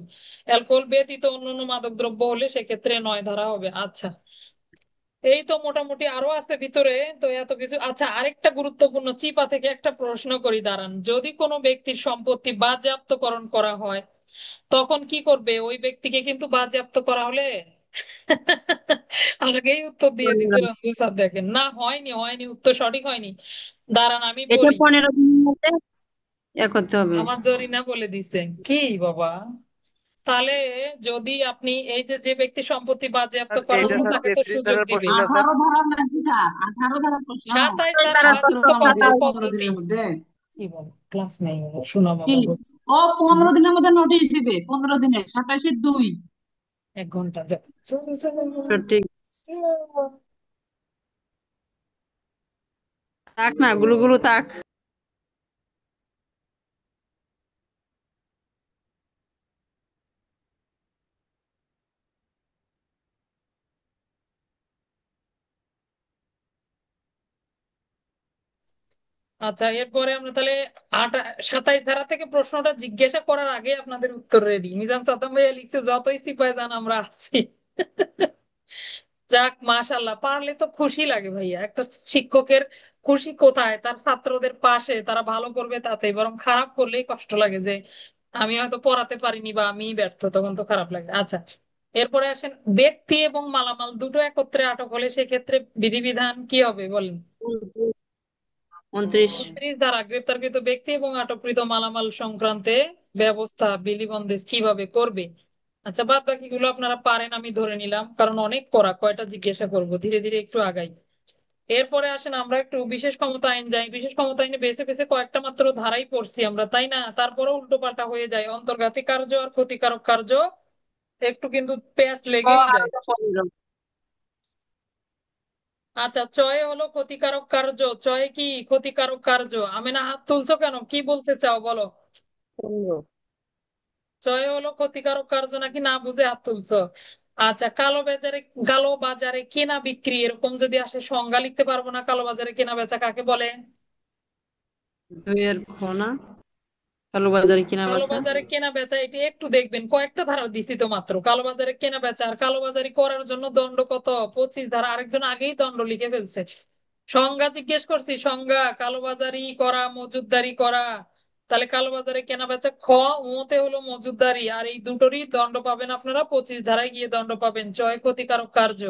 অ্যালকোহল ব্যতীত অন্যান্য মাদক দ্রব্য হলে সেক্ষেত্রে 9 ধারা হবে। আচ্ছা, এই তো মোটামুটি আরো আছে ভিতরে। তো এত কিছু, আচ্ছা আরেকটা গুরুত্বপূর্ণ চিপা থেকে একটা প্রশ্ন করি, দাঁড়ান। যদি কোনো ব্যক্তির সম্পত্তি বাজেয়াপ্তকরণ করা হয় তখন কি করবে? ওই ব্যক্তিকে কিন্তু বাজেয়াপ্ত করা হলে আগেই উত্তর দিয়ে দিছে রঞ্জু স্যার, দেখেন না, হয়নি হয়নি, উত্তর সঠিক হয়নি। দাঁড়ান আমি এটা বলি। 15 দিনের মধ্যে করতে হবে। আমার জরিনা বলে দিছে কি বাবা? তাহলে যদি আপনি এই যে যে ব্যক্তি সম্পত্তি বাজেয়াপ্ত স্যার করা এইটা হলো স্যার তাকে তো 33 সুযোগ ধারার দিবে। প্রশ্ন না স্যার? 18 ধারার নাকি স্যার? 18 ধারার প্রশ্ন। 27 ধারা তারা মাত্র বাজেয়াপ্ত করার 15 পদ্ধতি। দিনের মধ্যে। কি বল, ক্লাস নেই শোনা কি? বাবা বলছি। ও 15 দিনের মধ্যে নোটিশ দিবে, 15 দিনে, 27-2। 1 ঘন্টা যা, চলো চলো। ঠিক থাক না, গুলো গুলো থাক। আচ্ছা, এরপরে আমরা তাহলে 27 ধারা থেকে প্রশ্নটা জিজ্ঞাসা করার আগে আপনাদের উত্তর রেডি। মিজান সাদ্দাম ভাইয়া লিখছে, যতই সিপাই যান আমরা আছি। যাক মাশাল্লাহ, পারলে তো খুশি লাগে ভাইয়া। একটা শিক্ষকের খুশি কোথায়? তার ছাত্রদের পাশে, তারা ভালো করবে তাতে, বরং খারাপ করলেই কষ্ট লাগে যে আমি হয়তো পড়াতে পারিনি বা আমি ব্যর্থ, তখন তো খারাপ লাগে। আচ্ছা, এরপরে আসেন, ব্যক্তি এবং মালামাল দুটো একত্রে আটক হলে সেক্ষেত্রে বিধিবিধান কি হবে বলেন? 29। 29 ধারা, গ্রেপ্তারকৃত ব্যক্তি এবং আটককৃত মালামাল সংক্রান্তে ব্যবস্থা বিধিবন্দেশ কিভাবে করবে? আচ্ছা, বাদ বাকিগুলো আপনারা পারেন আমি ধরে নিলাম, কারণ অনেক পড়া, কয়টা জিজ্ঞাসা করব, ধীরে ধীরে একটু আগাই। এরপরে আসেন আমরা একটু বিশেষ ক্ষমতা আইন যাই। বিশেষ ক্ষমতা আইনে বেছে বেছে কয়েকটা মাত্র ধারাই পড়ছি আমরা, তাই না? তারপরে উল্টো পাল্টা হয়ে যায়, অন্তর্ঘাতী কার্য আর ক্ষতিকারক কার্য একটু কিন্তু প্যাচ লেগেই আর যায়। ওটা 15। আচ্ছা, চয়ে হলো ক্ষতিকারক কার্য, চয়ে কি ক্ষতিকারক কার্য? আমি না, হাত তুলছো কেন, কি বলতে চাও বলো? 15। চয় হলো ক্ষতিকারক কার্য নাকি না বুঝে হাত তুলছো? আচ্ছা, কালো বাজারে, কালো বাজারে কেনা বিক্রি এরকম যদি আসে, সংজ্ঞা লিখতে পারবো না, কালো বাজারে কেনা বেচা কাকে বলে? 2 এর খ না, কালোবাজারি কিনা কালো বেচা। বাজারে কেনা বেচা, এটি একটু দেখবেন, কয়েকটা ধারা দিছি তো মাত্র। কালো বাজারে কেনা বেচা আর কালোবাজারি করার জন্য দণ্ড কত? 25 ধারা। আরেকজন আগেই দণ্ড লিখে ফেলছে। সংজ্ঞা জিজ্ঞেস করছি, সংজ্ঞা কালোবাজারি করা, মজুদদারি করা। তাহলে কালোবাজারে কেনা বেচা খ, উতে হলো মজুদদারি, আর এই দুটোরই দণ্ড পাবেন আপনারা, 25 ধারায় গিয়ে দণ্ড পাবেন, জয় ক্ষতিকারক কার্য।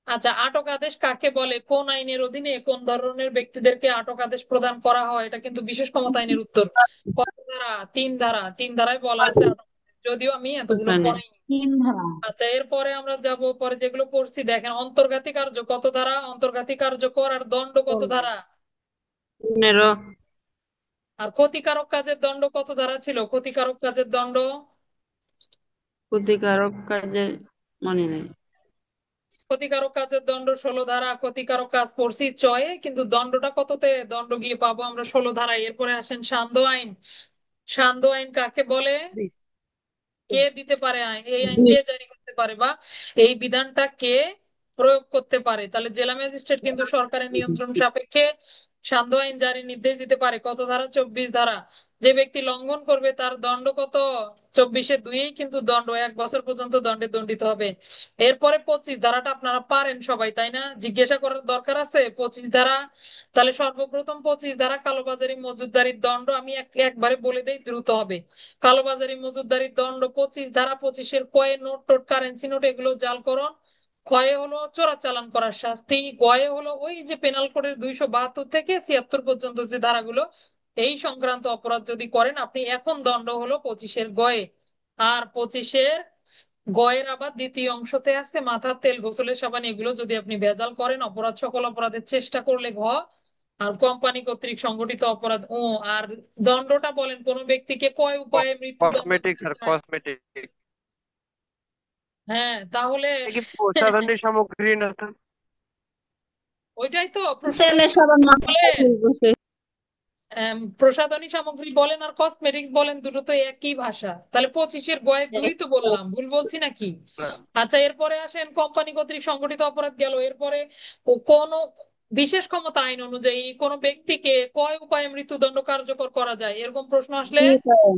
আচ্ছা, আটক আদেশ কাকে বলে? কোন আইনের অধীনে কোন ধরনের ব্যক্তিদেরকে আটক আদেশ প্রদান করা হয়? এটা কিন্তু বিশেষ ক্ষমতা আইনের উত্তর। কত ধারা? 3 ধারা। 3 ধারায় বলা আছে আটক আদেশ, যদিও আমি এতগুলো জানি। পড়াইনি। 3 ধারা। আচ্ছা, এরপরে আমরা যাব পরে যেগুলো পড়ছি, দেখেন অন্তর্ঘাতী কার্য কত ধারা? অন্তর্ঘাতী কার্য করার দণ্ড কত ধারা? 15। আর ক্ষতিকারক কাজের দণ্ড কত ধারা ছিল? ক্ষতিকারক কাজের দণ্ড, ক্ষতিকারক কাজের মানে নাই। ক্ষতিকারক কাজের দণ্ড 16 ধারা। ক্ষতিকারক কাজ পড়ছি চয়ে, কিন্তু দণ্ডটা কততে? দণ্ড গিয়ে পাবো আমরা 16 ধারায়। এরপরে আসেন সান্ধ্য আইন। সান্ধ্য আইন কাকে বলে? কে দিতে পারে আইন? এই আইন কে 20। জারি করতে পারে, বা এই বিধানটা কে প্রয়োগ করতে পারে? তাহলে জেলা ম্যাজিস্ট্রেট কিন্তু সরকারের নিয়ন্ত্রণ সাপেক্ষে সান্ধ্য আইন জারির নির্দেশ দিতে পারে। কত ধারা? 24 ধারা। যে ব্যক্তি লঙ্ঘন করবে তার দণ্ড কত? 24-এর 2-এই কিন্তু দণ্ড, 1 বছর পর্যন্ত দণ্ডে দণ্ডিত হবে। এরপরে 25 ধারাটা আপনারা পারেন সবাই, তাই না? জিজ্ঞাসা করার দরকার আছে 25 ধারা। তাহলে সর্বপ্রথম 25 ধারা কালোবাজারি মজুদদারির দণ্ড, আমি একবারে বলে দেই, দ্রুত হবে। কালোবাজারি মজুদদারির দণ্ড 25 ধারা। 25-এর কয়ে নোট টোট কারেন্সি নোট এগুলো জালকরণ। ক্ষয়ে হলো চোরাচালান করার শাস্তি। গয়ে হলো ওই যে পেনাল কোডের 272 থেকে 76 পর্যন্ত যে ধারাগুলো, এই সংক্রান্ত অপরাধ যদি করেন আপনি, এখন দণ্ড হলো 25-এর 2-এ। আর 25-এর 2-এর আবার দ্বিতীয় অংশতে আছে মাথার তেল, গোসলের সাবান, এগুলো যদি আপনি ভেজাল করেন, অপরাধ সকল অপরাধের চেষ্টা করলে আর কোম্পানি কর্তৃক সংগঠিত অপরাধ আর দণ্ডটা বলেন কোন ব্যক্তিকে কয় উপায়ে মৃত্যুদণ্ড কসমেটিক দিতে স্যার, হয়? কসমেটিক। হ্যাঁ, তাহলে কি প্রসাধনী সামগ্রী না স্যার? ওইটাই তো প্রসাধনী তেলের সাবান বলেন। বলছে। প্রসাধনী সামগ্রী বলেন আর কসমেটিক্স বলেন, দুটো তো একই ভাষা। তাহলে 25-এর 2-এ 2 তো বললাম, ভুল বলছি নাকি? না। আচ্ছা, এরপরে আসেন কোম্পানি কর্তৃক সংগঠিত অপরাধ গেল। এরপরে ও কোন বিশেষ ক্ষমতা আইন অনুযায়ী কোন ব্যক্তিকে কয় উপায়ে মৃত্যুদণ্ড কার্যকর করা যায়, এরকম প্রশ্ন আসলে দুই উপায়ে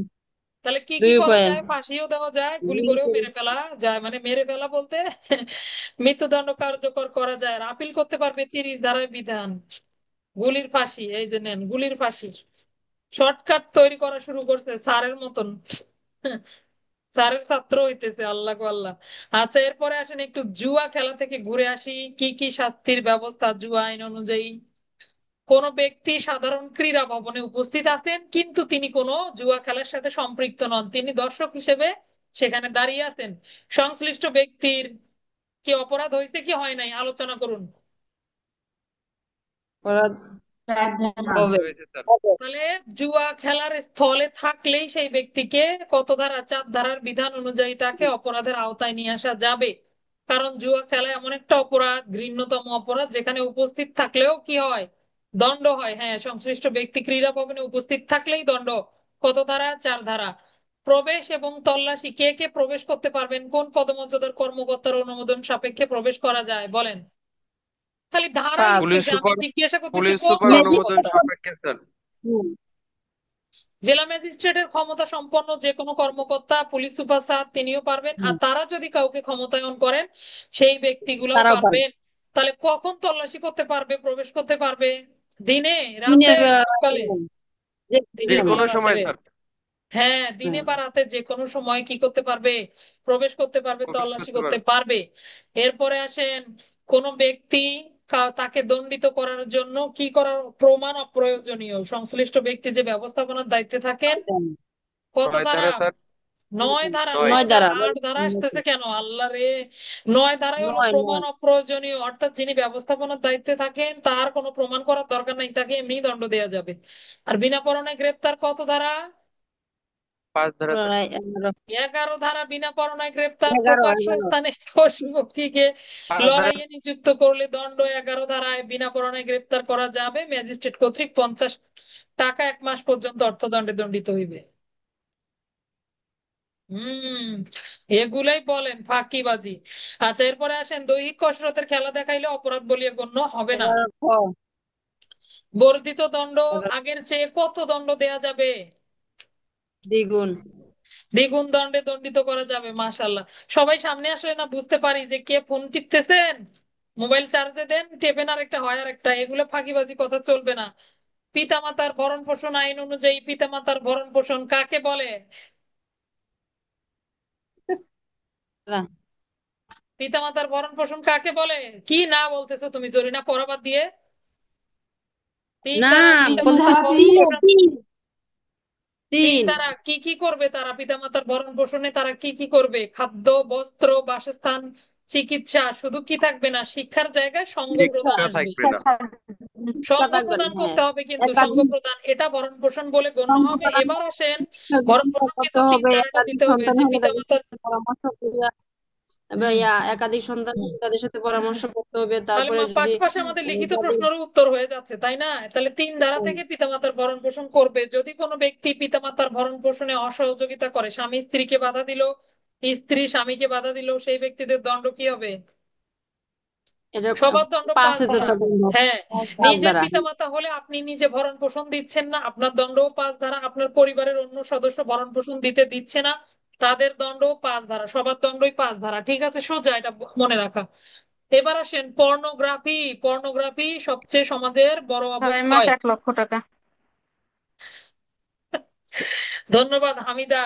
তাহলে কি কি দুই করা উপায়ে যায়? ফাঁসিও দেওয়া যায়, গুলি করেও মেরে ফেলা যায়, মানে মেরে ফেলা বলতে মৃত্যুদণ্ড কার্যকর করা যায়। আর আপিল করতে পারবে 30 ধারায় বিধান। গুলির ফাঁসি, এই যে নেন গুলির ফাঁসি। শর্টকাট তৈরি করা শুরু করছে স্যারের মতন। স্যারের ছাত্র হইতেছে, আল্লাহ গো আল্লাহ। আচ্ছা, এরপরে আসেন একটু জুয়া খেলা থেকে ঘুরে আসি। কি কি শাস্তির ব্যবস্থা জুয়া আইন অনুযায়ী? কোন ব্যক্তি সাধারণ ক্রীড়া ভবনে উপস্থিত আছেন কিন্তু তিনি কোনো জুয়া খেলার সাথে সম্পৃক্ত নন, তিনি দর্শক হিসেবে সেখানে দাঁড়িয়ে আছেন, সংশ্লিষ্ট ব্যক্তির কি অপরাধ হয়েছে কি হয় নাই আলোচনা করুন। অপরাধ হবে হয়েছে স্যার। তাহলে জুয়া খেলার স্থলে থাকলেই সেই ব্যক্তিকে কত ধারা, 4 ধারার বিধান অনুযায়ী তাকে অপরাধের আওতায় নিয়ে আসা যাবে। কারণ জুয়া খেলা এমন একটা অপরাধ, ঘৃণ্যতম অপরাধ, যেখানে উপস্থিত থাকলেও কি হয়, দণ্ড হয়। হ্যাঁ, সংশ্লিষ্ট ব্যক্তি ক্রীড়া ভবনে উপস্থিত থাকলেই দণ্ড। কত ধারা? 4 ধারা। প্রবেশ এবং তল্লাশি, কে কে প্রবেশ করতে পারবেন, কোন পদমর্যাদার কর্মকর্তার অনুমোদন সাপেক্ষে প্রবেশ করা যায় বলেন? খালি ধারাই 5 লিখছে, পুলিশ যে আমি সুপার জিজ্ঞাসা করতেছি পুলিশ কোন সুপার অনুমোদন কর্মকর্তা। সাপেক্ষে স্যার। জেলা ম্যাজিস্ট্রেটের ক্ষমতা সম্পন্ন যে কোনো কর্মকর্তা, পুলিশ সুপার স্যার, তিনিও পারবেন। আর তারা যদি কাউকে ক্ষমতায়ন করেন সেই ব্যক্তিগুলাও তারাও পারবে পারবেন। তাহলে কখন তল্লাশি করতে পারবে, প্রবেশ করতে পারবে? দিনে, রাতে, দিনের বেলা সকালে? যে যে দিনের সময় বেলা, কোনো সময় রাতে? স্যার হ্যাঁ, দিনে বা রাতে যে কোনো সময় কি করতে পারবে, প্রবেশ করতে পারবে, প্রবেশ তল্লাশি করতে করতে পারবে। পারবে। এরপরে আসেন, কোন ব্যক্তি তাকে দণ্ডিত করার জন্য কি করার প্রমাণ অপ্রয়োজনীয়, সংশ্লিষ্ট ব্যক্তি যে ব্যবস্থাপনার দায়িত্বে থাকেন। কত 9 ধারা? ধারা স্যার। 9 ধারা। 9। 9 9 ধারা, দ্বারা 8 ধারা আসতেছে কেন আল্লাহ রে? 9 ধারাই হলো 9 প্রমাণ অপ্রয়োজনীয়, অর্থাৎ যিনি ব্যবস্থাপনার দায়িত্বে থাকেন তার কোনো প্রমাণ করার দরকার নাই, তাকে এমনি দণ্ড দেওয়া যাবে। আর বিনা পরোয়ানায় গ্রেপ্তার কত ধারা? 5 ধারা স্যার। 11 11 ধারা। বিনা পরোয়ানায় গ্রেপ্তার, 11 প্রকাশ্য 11 স্থানে পশুপক্ষীকে 5 ধারা। লড়াইয়ে নিযুক্ত করলে দণ্ড। 11 ধারায় বিনা পরোয়ানায় গ্রেপ্তার করা যাবে, ম্যাজিস্ট্রেট কর্তৃক 50 টাকা 1 মাস পর্যন্ত অর্থদণ্ডে দণ্ডিত হইবে। হুম, এগুলাই বলেন ফাঁকিবাজি। আচ্ছা, এরপরে আসেন, দৈহিক কসরতের খেলা দেখাইলে অপরাধ বলিয়া গণ্য হবে না। 11 খ বর্ধিত দণ্ড 11 আগের চেয়ে কত দণ্ড দেয়া যাবে? দ্বিগুণ দ্বিগুণ দণ্ডে দণ্ডিত করা যাবে। মাশাল্লাহ, সবাই সামনে আসলে না বুঝতে পারি যে কে ফোন টিপতেছেন। মোবাইল চার্জে দেন, টেপেন, আর একটা হয় আর একটা, এগুলো ফাঁকিবাজি কথা চলবে না। পিতামাতার ভরণ পোষণ আইন অনুযায়ী পিতামাতার ভরণ পোষণ কাকে বলে? না পিতামাতার ভরণ পোষণ কাকে বলে? কি না বলতেছো তুমি জরিনা, পড়াবাদ দিয়ে? তিন না দ্বারা বলছি পিতামাতার ভরণ পোষণ। তিন 3 দ্বারা কি কি করবে তারা? পিতামাতার ভরণ পোষণে তারা কি কি করবে? খাদ্য, বস্ত্র, বাসস্থান, চিকিৎসা। শুধু কি থাকবে না, শিক্ষার জায়গায় সঙ্গ প্রদান শিক্ষা আসবে। থাকবে না। সঙ্গ থাকবে না প্রদান হ্যাঁ করতে হবে, কিন্তু সঙ্গ একাধিক প্রদান এটা ভরণ পোষণ বলে গণ্য হবে। সম্প্রদান এবার আসেন, ভরণ পোষণ করতে কিন্তু তিন হবে দ্বারাটা একাধিক দিতে হবে, সন্তান যে হলে তাদের পিতামাতার। সাথে পরামর্শ করিয়া এবং হুম, একাধিক সন্তান হুম। হলে তাদের সাথে পরামর্শ করতে হবে তাহলে তারপরে যদি পাশে পাশে আমাদের লিখিত তাদের প্রশ্নেরও উত্তর হয়ে যাচ্ছে, তাই না? তাহলে 3 ধারা থেকে পিতামাতার ভরণ পোষণ করবে। যদি কোনো ব্যক্তি পিতামাতার ভরণ পোষণে অসহযোগিতা করে, স্বামী স্ত্রীকে বাধা দিল, স্ত্রী স্বামীকে বাধা দিল, সেই ব্যক্তিদের দণ্ড কি হবে? এটা সবার দণ্ড 5 পাঁচে তো ধারা। থাকবে হ্যাঁ, পাঁচ নিজের দ্বারা পিতামাতা হলে আপনি নিজে ভরণ পোষণ দিচ্ছেন না, আপনার দণ্ডও 5 ধারা। আপনার পরিবারের অন্য সদস্য ভরণ পোষণ দিতে দিচ্ছে না, তাদের দণ্ডও 5 ধারা। সবার দণ্ডই 5 ধারা। ঠিক আছে, সোজা, এটা মনে রাখা। এবার আসেন পর্নোগ্রাফি। পর্নোগ্রাফি সবচেয়ে সমাজের বড় 6 মাস অবক্ষয়। 1 লক্ষ টাকা। ধন্যবাদ হামিদা,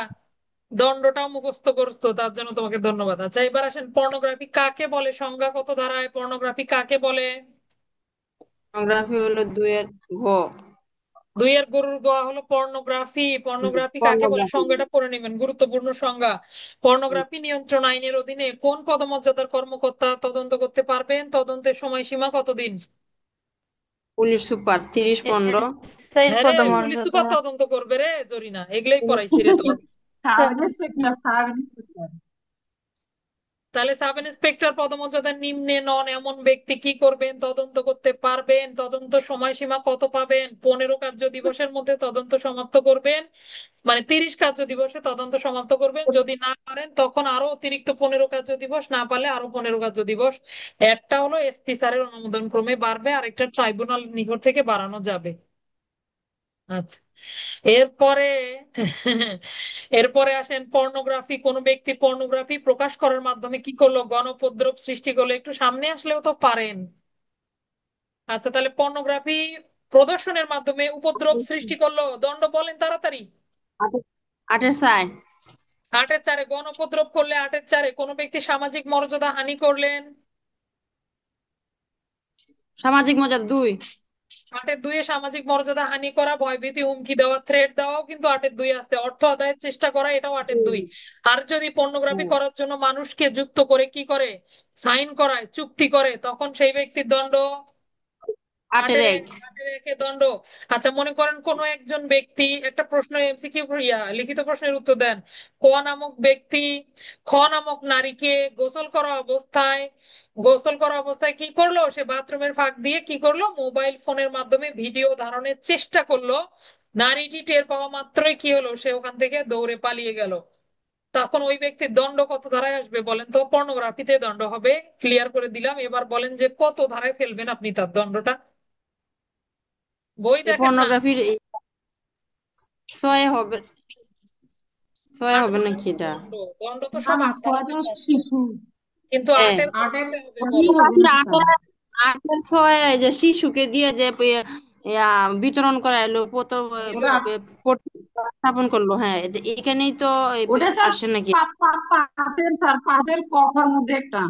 দণ্ডটাও মুখস্থ করছো, তার জন্য তোমাকে ধন্যবাদ। আচ্ছা, এবার আসেন, পর্নোগ্রাফি কাকে বলে, সংজ্ঞা কত ধারায় পর্নোগ্রাফি কাকে বলে? সংগ্রাফী হলো 2 এর ঘ 2 এর গরুর গ হলো পর্নোগ্রাফি। পর্নোগ্রাফি কাকে বলে পর্নোগ্রাফি সংজ্ঞাটা পড়ে নেবেন, গুরুত্বপূর্ণ সংজ্ঞা। পর্নোগ্রাফি নিয়ন্ত্রণ আইনের অধীনে কোন পদমর্যাদার কর্মকর্তা তদন্ত করতে পারবেন? তদন্তের সময়সীমা কতদিন? পুলিশ সুপার 30-15 সেই হ্যাঁ রে, পুলিশ পদমর্যাদা। সুপার তদন্ত করবে রে জরিনা, এগুলাই পড়াইছি রে তোমাকে। সাব ইন্সপেক্টর সাব ইন্সপেক্টর তাহলে সাব ইন্সপেক্টর পদমর্যাদার নিম্নে নন এমন ব্যক্তি কি করবেন? তদন্ত করতে পারবেন। তদন্ত সময়সীমা কত পাবেন? 15 কার্য দিবসের মধ্যে তদন্ত সমাপ্ত করবেন, মানে 30 কার্য দিবসে তদন্ত সমাপ্ত করবেন। যদি না পারেন তখন আরো অতিরিক্ত 15 কার্য দিবস, না পারলে আরো 15 কার্য দিবস। একটা হলো এসপি স্যারের অনুমোদন ক্রমে বাড়বে, আর একটা ট্রাইব্যুনাল নিকট থেকে বাড়ানো যাবে। আচ্ছা, এরপরে এরপরে আসেন পর্নোগ্রাফি। কোন ব্যক্তি পর্নোগ্রাফি প্রকাশ করার মাধ্যমে কি করলো? গণউপদ্রব সৃষ্টি করলো। একটু সামনে আসলেও তো পারেন। আচ্ছা, তাহলে পর্নোগ্রাফি প্রদর্শনের মাধ্যমে উপদ্রব সৃষ্টি করলো, দণ্ড বলেন তাড়াতাড়ি। 8-4 8-4 গণউপদ্রব করলে, 8-4 কোন ব্যক্তি সামাজিক মর্যাদা হানি করলেন। সামাজিক মর্যাদা 2 8-2 সামাজিক মর্যাদা হানি করা, ভয়ভীতি, হুমকি দেওয়া, থ্রেট দেওয়াও কিন্তু 8-2 আছে। অর্থ আদায়ের চেষ্টা করা, এটাও 8-2। আর যদি পর্নোগ্রাফি করার জন্য মানুষকে যুক্ত করে কি করে? সাইন করায়, চুক্তি করে, তখন সেই ব্যক্তির দণ্ড 8-1 8-1 দণ্ড। আচ্ছা, মনে করেন কোন একজন ব্যক্তি, একটা প্রশ্ন এমসিকিউ লিখিত প্রশ্নের উত্তর দেন। খ নামক নারীকে গোসল করা অবস্থায় কি করলো? সে বাথরুমের ফাঁক দিয়ে কি করলো? মোবাইল ফোনের মাধ্যমে ভিডিও ধারণের চেষ্টা করলো। নারীটি টের পাওয়া মাত্রই কি হলো? সে ওখান থেকে দৌড়ে পালিয়ে গেল। তখন ওই ব্যক্তির দণ্ড কত ধারায় আসবে বলেন তো? পর্নোগ্রাফিতে দণ্ড হবে, ক্লিয়ার করে দিলাম। এবার বলেন যে কত ধারায় ফেলবেন আপনি তার দণ্ডটা? বই দেখেন না? পর্নোগ্রাফির 6 হবে, 6 আট হবে ধারার নাকি তো এটা? দণ্ড, দণ্ড তো না সব না, আট ধারাতে ছয়টা হয়। শিশু। কিন্তু হ্যাঁ, আটের আটের কততে হবে কমই বলো? হবে না স্যার। 8-6 যে শিশুকে দিয়ে যে ইয়া বিতরণ করাইলো, ওটা স্থাপন করলো, হ্যাঁ, এখানেই তো ওটা স্যার আসে নাকি? পাঁচের স্যার, পাঁচের কখার মধ্যে একটা।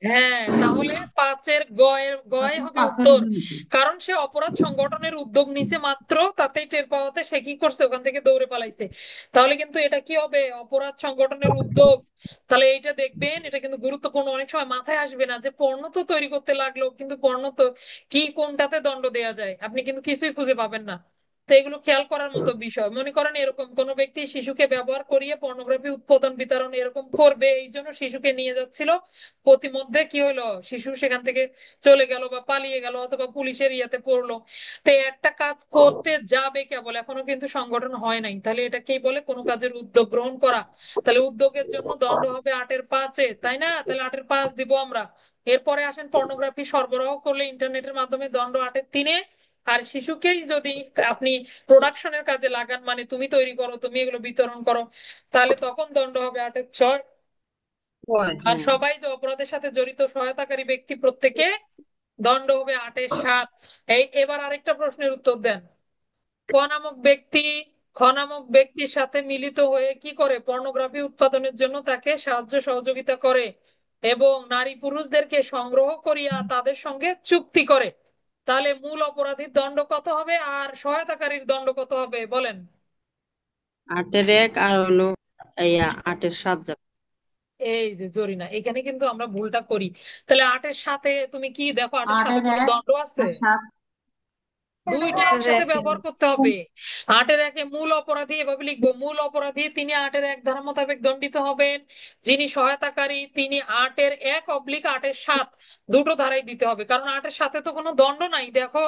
হ্যাঁ, তাহলে 5-এর গয়ের গয় হবে পাঁচের উত্তর। বিনিতে। কারণ সে অপরাধ সংগঠনের উদ্যোগ নিছে মাত্র, তাতেই টের পাওয়াতে সে কি করছে? ওখান থেকে দৌড়ে পালাইছে। তাহলে কিন্তু এটা কি হবে? অপরাধ সংগঠনের উদ্যোগ। তাহলে এইটা দেখবেন, এটা কিন্তু গুরুত্বপূর্ণ। অনেক সময় মাথায় আসবে না যে পণ্য তো তৈরি করতে লাগলো, কিন্তু পণ্য তো কি, কোনটাতে দণ্ড দেয়া যায়, আপনি কিন্তু কিছুই খুঁজে পাবেন না। তো এগুলো খেয়াল করার মতো বিষয়। মনে করেন এরকম কোন ব্যক্তি শিশুকে ব্যবহার করিয়ে পর্নোগ্রাফি উৎপাদন বিতরণ এরকম করবে, এই জন্য শিশুকে নিয়ে যাচ্ছিল। প্রতিমধ্যে কি হলো? শিশু সেখান থেকে চলে গেল বা পালিয়ে গেল, অথবা পুলিশের ইয়েতে পড়লো। তো এই একটা কাজ করতে যাবে কেবল, এখনো কিন্তু সংগঠন হয় নাই, তাহলে এটাকেই বলে কোনো কাজের উদ্যোগ গ্রহণ করা। তাহলে উদ্যোগের জন্য দণ্ড হবে 8-5, তাই না? তাহলে 8-5 দিব আমরা। এরপরে আসেন পর্নোগ্রাফি সরবরাহ করলে ইন্টারনেটের মাধ্যমে, দণ্ড 8-3। আর শিশুকেই যদি আপনি প্রোডাকশনের কাজে লাগান, মানে তুমি তৈরি করো, তুমি এগুলো বিতরণ করো, তাহলে তখন দণ্ড হবে 8-6। আর হ্যাঁ, সবাই যে অপরাধের সাথে জড়িত সহায়তাকারী ব্যক্তি প্রত্যেকে দণ্ড হবে 8-7। এবার আরেকটা প্রশ্নের উত্তর দেন। ক নামক ব্যক্তি খ নামক ব্যক্তির সাথে মিলিত হয়ে কি করে? পর্নোগ্রাফি উৎপাদনের জন্য তাকে সাহায্য সহযোগিতা করে এবং নারী পুরুষদেরকে সংগ্রহ করিয়া তাদের সঙ্গে চুক্তি করে। তাহলে মূল অপরাধীর দণ্ড কত হবে আর সহায়তাকারীর দণ্ড কত হবে বলেন? 8-1 আর হলো 8-7 যাবে। এই যে জরিনা, এখানে কিন্তু আমরা ভুলটা করি। তাহলে 8-7 তুমি কি দেখো? 8-7 আটের কোনো এক দণ্ড আছে? আর সাত। দুইটা একসাথে ব্যবহার করতে হবে। 8-1 মূল অপরাধী, এভাবে লিখবো, মূল অপরাধী তিনি 8-1 ধারা মোতাবেক দণ্ডিত হবেন। যিনি সহায়তাকারী তিনি 8-1/8-7 দুটো ধারাই দিতে হবে, কারণ 8-7 তো কোনো দণ্ড নাই। দেখো,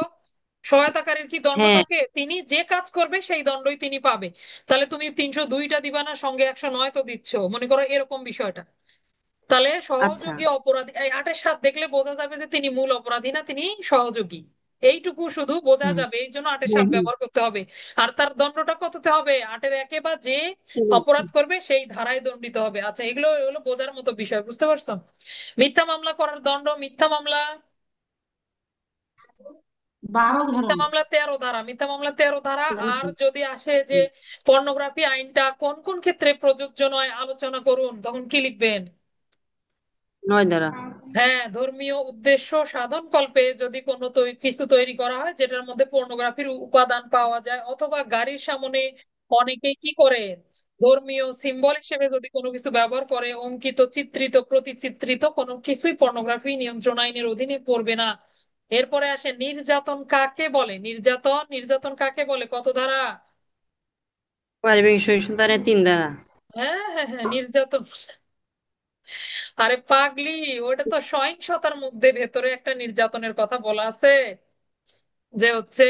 সহায়তাকারীর কি দণ্ড হ্যাঁ, থাকে? তিনি যে কাজ করবে সেই দণ্ডই তিনি পাবে। তাহলে তুমি 302টা দিবা না, সঙ্গে 109 তো দিচ্ছ, মনে করো এরকম বিষয়টা। তাহলে আচ্ছা। সহযোগী অপরাধী, এই 8-7 দেখলে বোঝা যাবে যে তিনি মূল অপরাধী না, তিনি সহযোগী। এইটুকু শুধু বোঝা হুম, যাবে, এই জন্য 8-7 হুম, হুম। ব্যবহার করতে হবে। আর তার দণ্ডটা কততে হবে? 8-1 বা যে অপরাধ করবে সেই ধারায় দণ্ডিত হবে। আচ্ছা, এগুলো হলো বোঝার মতো বিষয়, বুঝতে পারছো? মিথ্যা মামলা করার দণ্ড। বারো ধারা। মিথ্যা মামলা 13 ধারা, মিথ্যা মামলা 13 ধারা। আর যদি আসে যে হুম, পর্নোগ্রাফি আইনটা কোন কোন ক্ষেত্রে প্রযোজ্য নয় আলোচনা করুন, তখন কি লিখবেন? 9 দ্বারা। হ্যাঁ, ধর্মীয় উদ্দেশ্য সাধন কল্পে যদি কোনো কিছু তৈরি করা হয় যেটার মধ্যে পর্নোগ্রাফির উপাদান পাওয়া যায়, অথবা গাড়ির সামনে অনেকেই কি করে? ধর্মীয় সিম্বল হিসেবে যদি কোনো কিছু ব্যবহার করে, অঙ্কিত, চিত্রিত, প্রতিচিত্রিত কোনো কিছুই পর্নোগ্রাফি নিয়ন্ত্রণ আইনের অধীনে পড়বে না। এরপরে আসে নির্যাতন কাকে বলে? নির্যাতন, নির্যাতন কাকে বলে? কত ধারা? পারিবারিক সহিংসতার 3 দ্বারা। হ্যাঁ হ্যাঁ হ্যাঁ, নির্যাতন। আরে পাগলি, ওটা তো সহিংসতার মধ্যে ভেতরে একটা নির্যাতনের কথা বলা আছে, যে হচ্ছে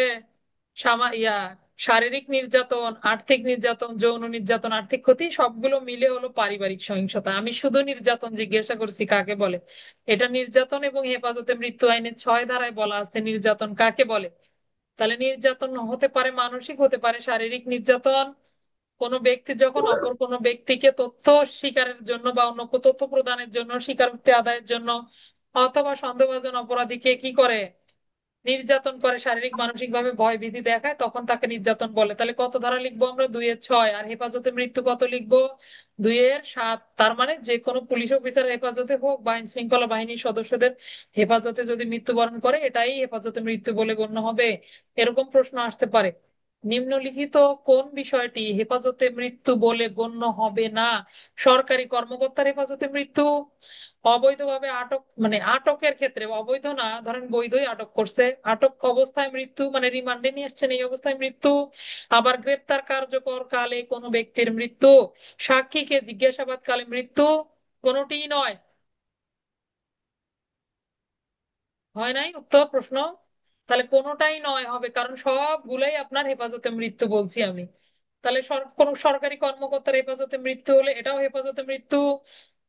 শারীরিক নির্যাতন, আর্থিক নির্যাতন, যৌন নির্যাতন, আর্থিক ক্ষতি সবগুলো মিলে হলো পারিবারিক সহিংসতা। আমি শুধু নির্যাতন জিজ্ঞাসা করছি কাকে বলে। এটা নির্যাতন এবং হেফাজতে মৃত্যু আইনের 6 ধারায় বলা আছে নির্যাতন কাকে বলে। তাহলে নির্যাতন হতে পারে মানসিক, হতে পারে শারীরিক নির্যাতন। কোনো ব্যক্তি যখন অপর কোনো ব্যক্তিকে তথ্য স্বীকারের জন্য বা অন্য তথ্য প্রদানের জন্য, স্বীকারোক্তি আদায়ের জন্য অথবা সন্দেহভাজন অপরাধীকে কি করে, নির্যাতন করে, শারীরিক মানসিক ভাবে ভয় ভীতি দেখায়, তখন তাকে নির্যাতন বলে। তাহলে কত ধারা লিখবো আমরা? 2-এর 6। আর হেফাজতে মৃত্যু কত লিখবো? 2-এর 7। তার মানে যে কোনো পুলিশ অফিসারের হেফাজতে হোক বা আইন শৃঙ্খলা বাহিনীর সদস্যদের হেফাজতে যদি মৃত্যুবরণ করে, এটাই হেফাজতে মৃত্যু বলে গণ্য হবে। এরকম প্রশ্ন আসতে পারে। নিম্নলিখিত কোন বিষয়টি হেফাজতে মৃত্যু বলে গণ্য হবে না? সরকারি কর্মকর্তার হেফাজতে মৃত্যু, অবৈধভাবে আটক, মানে আটকের ক্ষেত্রে, অবৈধ না, ধরেন বৈধই আটক করছে, আটক অবস্থায় মৃত্যু মানে রিমান্ডে নিয়ে আসছেন এই অবস্থায় মৃত্যু, আবার গ্রেপ্তার কার্যকর কালে কোনো ব্যক্তির মৃত্যু, সাক্ষীকে জিজ্ঞাসাবাদ কালে মৃত্যু, কোনোটিই নয়। হয় নাই উত্তর প্রশ্ন? তাহলে কোনোটাই নয় হবে, কারণ সবগুলাই আপনার হেফাজতে মৃত্যু বলছি আমি। তাহলে কোন সরকারি কর্মকর্তার হেফাজতে মৃত্যু হলে এটাও হেফাজতে মৃত্যু।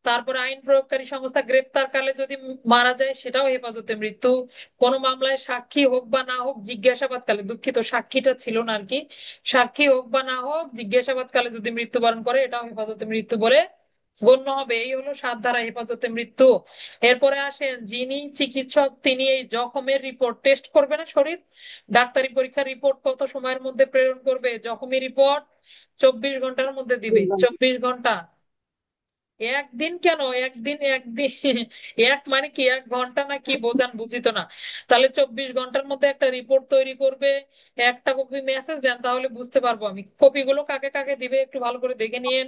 তারপর আইন প্রয়োগকারী সংস্থা গ্রেপ্তার কালে যদি মারা যায় সেটাও হেফাজতে মৃত্যু। কোন মামলায় সাক্ষী হোক বা না হোক জিজ্ঞাসাবাদ কালে, দুঃখিত সাক্ষীটা ছিল না আর কি, সাক্ষী হোক বা না হোক জিজ্ঞাসাবাদ কালে যদি মৃত্যুবরণ করে এটাও হেফাজতে মৃত্যু বলে গণ্য হবে। এই হলো 7 ধারা হেফাজতে মৃত্যু। এরপরে আসেন, যিনি চিকিৎসক তিনি এই জখমের রিপোর্ট টেস্ট করবে না শরীর, ডাক্তারি পরীক্ষার রিপোর্ট কত সময়ের মধ্যে প্রেরণ করবে? জখমের রিপোর্ট 24 ঘন্টার মধ্যে দিবে। 24 ঘন্টা? একদিন কেন? একদিন একদিন এক মানে কি 1 ঘন্টা না কি বোঝান, বুঝি তো না। তাহলে 24 ঘন্টার মধ্যে একটা রিপোর্ট তৈরি করবে। একটা কপি মেসেজ দেন তাহলে বুঝতে পারবো আমি। কপিগুলো কাকে কাকে দিবে একটু ভালো করে দেখে নিন।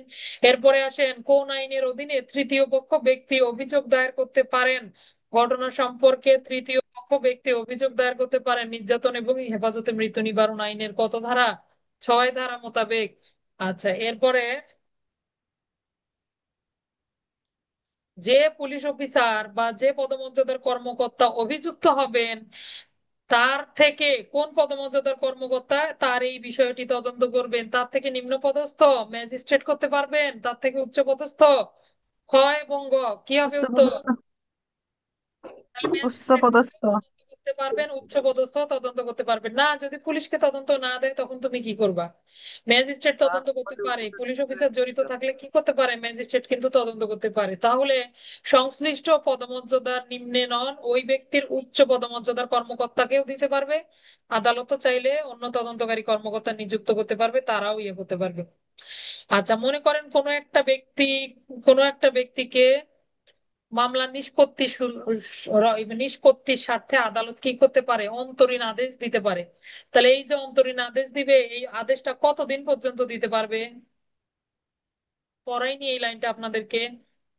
এরপরে আসেন, কোন আইনের অধীনে তৃতীয় পক্ষ ব্যক্তি অভিযোগ দায়ের করতে পারেন? ঘটনা সম্পর্কে তৃতীয় পক্ষ ব্যক্তি অভিযোগ দায়ের করতে পারেন নির্যাতন এবং হেফাজতে মৃত্যু নিবারণ আইনের কত ধারা? 6 ধারা মোতাবেক। আচ্ছা, এরপরে যে পুলিশ অফিসার বা যে পদমর্যাদার কর্মকর্তা অভিযুক্ত হবেন তার থেকে, কোন পদমর্যাদার কর্মকর্তা তার এই বিষয়টি তদন্ত করবেন? তার থেকে নিম্ন পদস্থ ম্যাজিস্ট্রেট করতে পারবেন? তার থেকে উচ্চ পদস্থ? খ এবং গ কি হবে উত্তর? উচ্চপদস্থ। তাহলে ম্যাজিস্ট্রেট উচ্চপদস্থ। তদন্ত করতে পারবেন, উচ্চ পদস্থ তদন্ত করতে পারবেন না। যদি পুলিশকে তদন্ত না দেয় তখন তুমি কি করবা? ম্যাজিস্ট্রেট তদন্ত করতে পারে, পুলিশ অফিসার জড়িত থাকলে কি করতে পারে? ম্যাজিস্ট্রেট কিন্তু তদন্ত করতে পারে। তাহলে সংশ্লিষ্ট পদমর্যাদার নিম্নে নন ওই ব্যক্তির উচ্চ পদমর্যাদার কর্মকর্তাকেও দিতে পারবে। আদালতও চাইলে অন্য তদন্তকারী কর্মকর্তা নিযুক্ত করতে পারবে, তারাও ইয়ে করতে পারবে। আচ্ছা, মনে করেন কোনো একটা ব্যক্তিকে মামলা নিষ্পত্তির স্বার্থে আদালত কি করতে পারে? অন্তরীণ আদেশ দিতে পারে। তাহলে এই যে অন্তরীণ আদেশ দিবে, এই আদেশটা কতদিন পর্যন্ত দিতে পারবে? পড়াইনি এই লাইনটা আপনাদেরকে।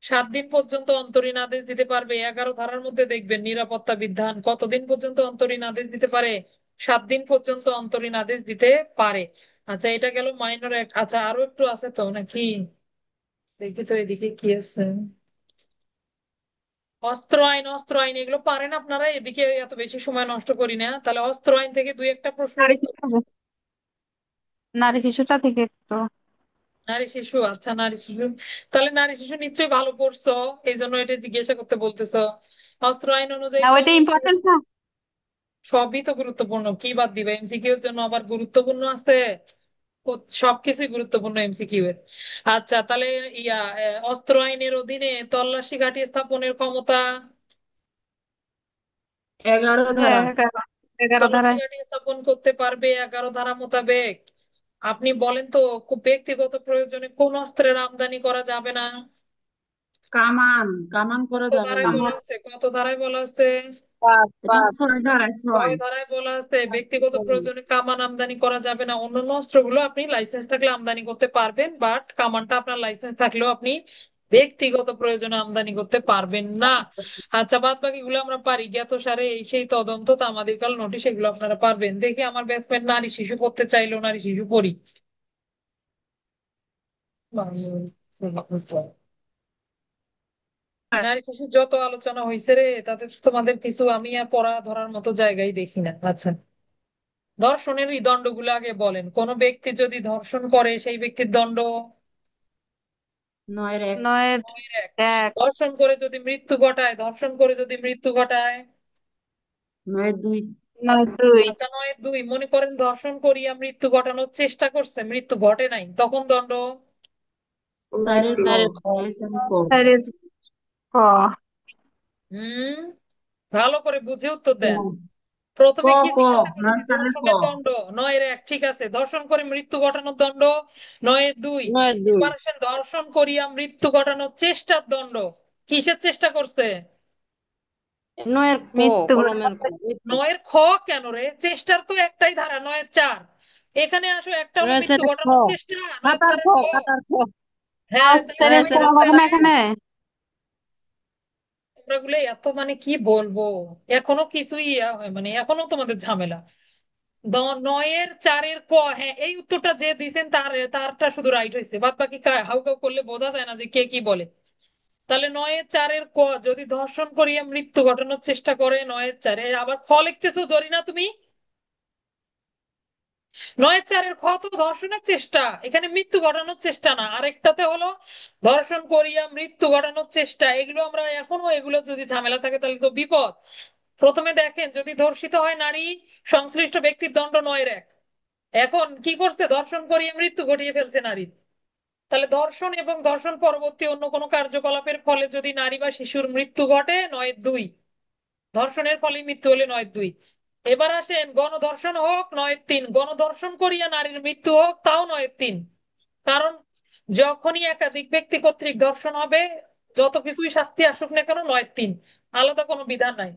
7 দিন পর্যন্ত অন্তরীণ আদেশ দিতে পারবে। 11 ধারার মধ্যে দেখবেন নিরাপত্তা বিধান কতদিন পর্যন্ত অন্তরীণ আদেশ দিতে পারে? 7 দিন পর্যন্ত অন্তরীণ আদেশ দিতে পারে। আচ্ছা, এটা গেল মাইনর অ্যাক্ট। আচ্ছা, আরো একটু আছে তো নাকি? দেখি তো এদিকে কি আছে। অস্ত্র আইন এগুলো পারেন আপনারা, এদিকে এত বেশি সময় নষ্ট করি না। তাহলে অস্ত্র আইন থেকে দুই একটা প্রশ্নের নারী উত্তর। শিশু নারী শিশুটা থেকে একটু। নারী শিশু, আচ্ছা নারী শিশু। তাহলে নারী শিশু নিশ্চয়ই ভালো পড়ছো, এই জন্য এটা জিজ্ঞাসা করতে বলতেছো। অস্ত্র আইন অনুযায়ী না, তো ওইটা ইম্পর্টেন্ট না। সবই তো গুরুত্বপূর্ণ, কি বাদ দিবে? এমসিকিউ এর জন্য আবার গুরুত্বপূর্ণ আছে? সবকিছুই গুরুত্বপূর্ণ এমসিকিউ এর। আচ্ছা তাহলে অস্ত্র আইনের অধীনে তল্লাশি ঘাঁটি স্থাপনের ক্ষমতা? 11 ধারা। 11 তল্লাশি ধারায়। ঘাঁটি স্থাপন করতে পারবে 11 ধারা মোতাবেক। আপনি বলেন তো, খুব ব্যক্তিগত প্রয়োজনে কোন অস্ত্রের আমদানি করা যাবে না? কামান কামান করা কত যাবে ধারায় না। বলা আছে? কত ধারায় বলা আছে? পাঁচ এটা পাঁচ 6 ধারায়, ছয় 6। ধারায় বলা আছে ব্যক্তিগত প্রয়োজনে কামান আমদানি করা যাবে না। অন্যান্য অস্ত্রগুলো আপনি লাইসেন্স থাকলে আমদানি করতে পারবেন, বাট কামানটা আপনার লাইসেন্স থাকলেও আপনি ব্যক্তিগত প্রয়োজনে আমদানি করতে পারবেন না। আচ্ছা, বাদ বাকি গুলো আমরা পারি, জ্ঞাতসারে এই সেই তদন্ত, তামাদি কাল নোটিশ, এগুলো আপনারা পারবেন। দেখি আমার ব্যাচমেট নারী শিশু পড়তে চাইলেও নারী শিশু পড়ি। নারী শিশু যত আলোচনা হয়েছে রে, তাতে তো তোমাদের কিছু আমি আর পড়া ধরার মতো জায়গায় দেখি না। আচ্ছা, ধর্ষণের এই দণ্ডগুলো আগে বলেন। কোন ব্যক্তি যদি ধর্ষণ করে সেই ব্যক্তির দণ্ড 9-1। 9-1। এক। ধর্ষণ করে যদি মৃত্যু ঘটায়, ধর্ষণ করে যদি মৃত্যু ঘটায় 9-2। 9-2। আচ্ছা, 9-2। মনে করেন ধর্ষণ করিয়া মৃত্যু ঘটানোর চেষ্টা করছে, মৃত্যু ঘটে নাই, তখন দণ্ড 4-4 খ। চারের ক। হুম, ভালো করে বুঝে উত্তর ক। দেন। ক প্রথমে কি ক জিজ্ঞাসা না করেছি? স্যারের ক। ধর্ষণের দণ্ড 9-1, ঠিক আছে। ধর্ষণ করে মৃত্যু ঘটানোর দণ্ড 9-2। 9-2। এবার আসেন ধর্ষণ করিয়া মৃত্যু ঘটানোর চেষ্টার দণ্ড। কিসের চেষ্টা করছে? 9-এর খ, মৃত্যু কলমের খ। আরে, 9-এর খ কেন রে? চেষ্টার তো একটাই ধারা, 9-4। এখানে আসো, একটা হলো 9-এর মৃত্যু খ। ঘটানোর চেষ্টা, নয় খাতার খ, চারের খ। খাতার খ। হ্যাঁ, তাহলে পাঁচের 9-এর ক কয়টা খ। হবে হচ্ছে? না এখানে? তোমরা গুলো এত মানে কি বলবো, এখনো কিছুই হয়, মানে এখনো তোমাদের ঝামেলা। 9-4 ক। হ্যাঁ, এই উত্তরটা যে দিছেন তারটা শুধু রাইট হয়েছে, বাদ বাকি হাউ কাউ করলে বোঝা যায় না যে কে কি বলে। তাহলে 9-4 ক, যদি ধর্ষণ করিয়া মৃত্যু ঘটানোর চেষ্টা করে 9-4। আবার খ লিখতেছো জরিনা তুমি? 9-4 খ তো ধর্ষণের চেষ্টা, এখানে মৃত্যু ঘটানোর চেষ্টা না। আরেকটাতে হলো ধর্ষণ করিয়া মৃত্যু ঘটানোর চেষ্টা। এগুলো আমরা এখনো, এগুলো যদি ঝামেলা থাকে তাহলে তো বিপদ। প্রথমে দেখেন, যদি ধর্ষিত হয় নারী, সংশ্লিষ্ট ব্যক্তির দণ্ড 9-1। এখন কি করছে? ধর্ষণ করিয়ে মৃত্যু ঘটিয়ে ফেলছে নারীর। তাহলে ধর্ষণ এবং ধর্ষণ পরবর্তী অন্য কোনো কার্যকলাপের ফলে যদি নারী বা শিশুর মৃত্যু ঘটে 9-2। ধর্ষণের ফলে মৃত্যু হলে 9-2। এবার আসেন, গণধর্ষণ হোক 9-3, গণধর্ষণ করিয়া নারীর মৃত্যু হোক তাও 9-3। কারণ যখনই একাধিক ব্যক্তি কর্তৃক ধর্ষণ হবে, যত কিছুই শাস্তি আসুক না কেন 9-3, আলাদা কোনো বিধান নাই।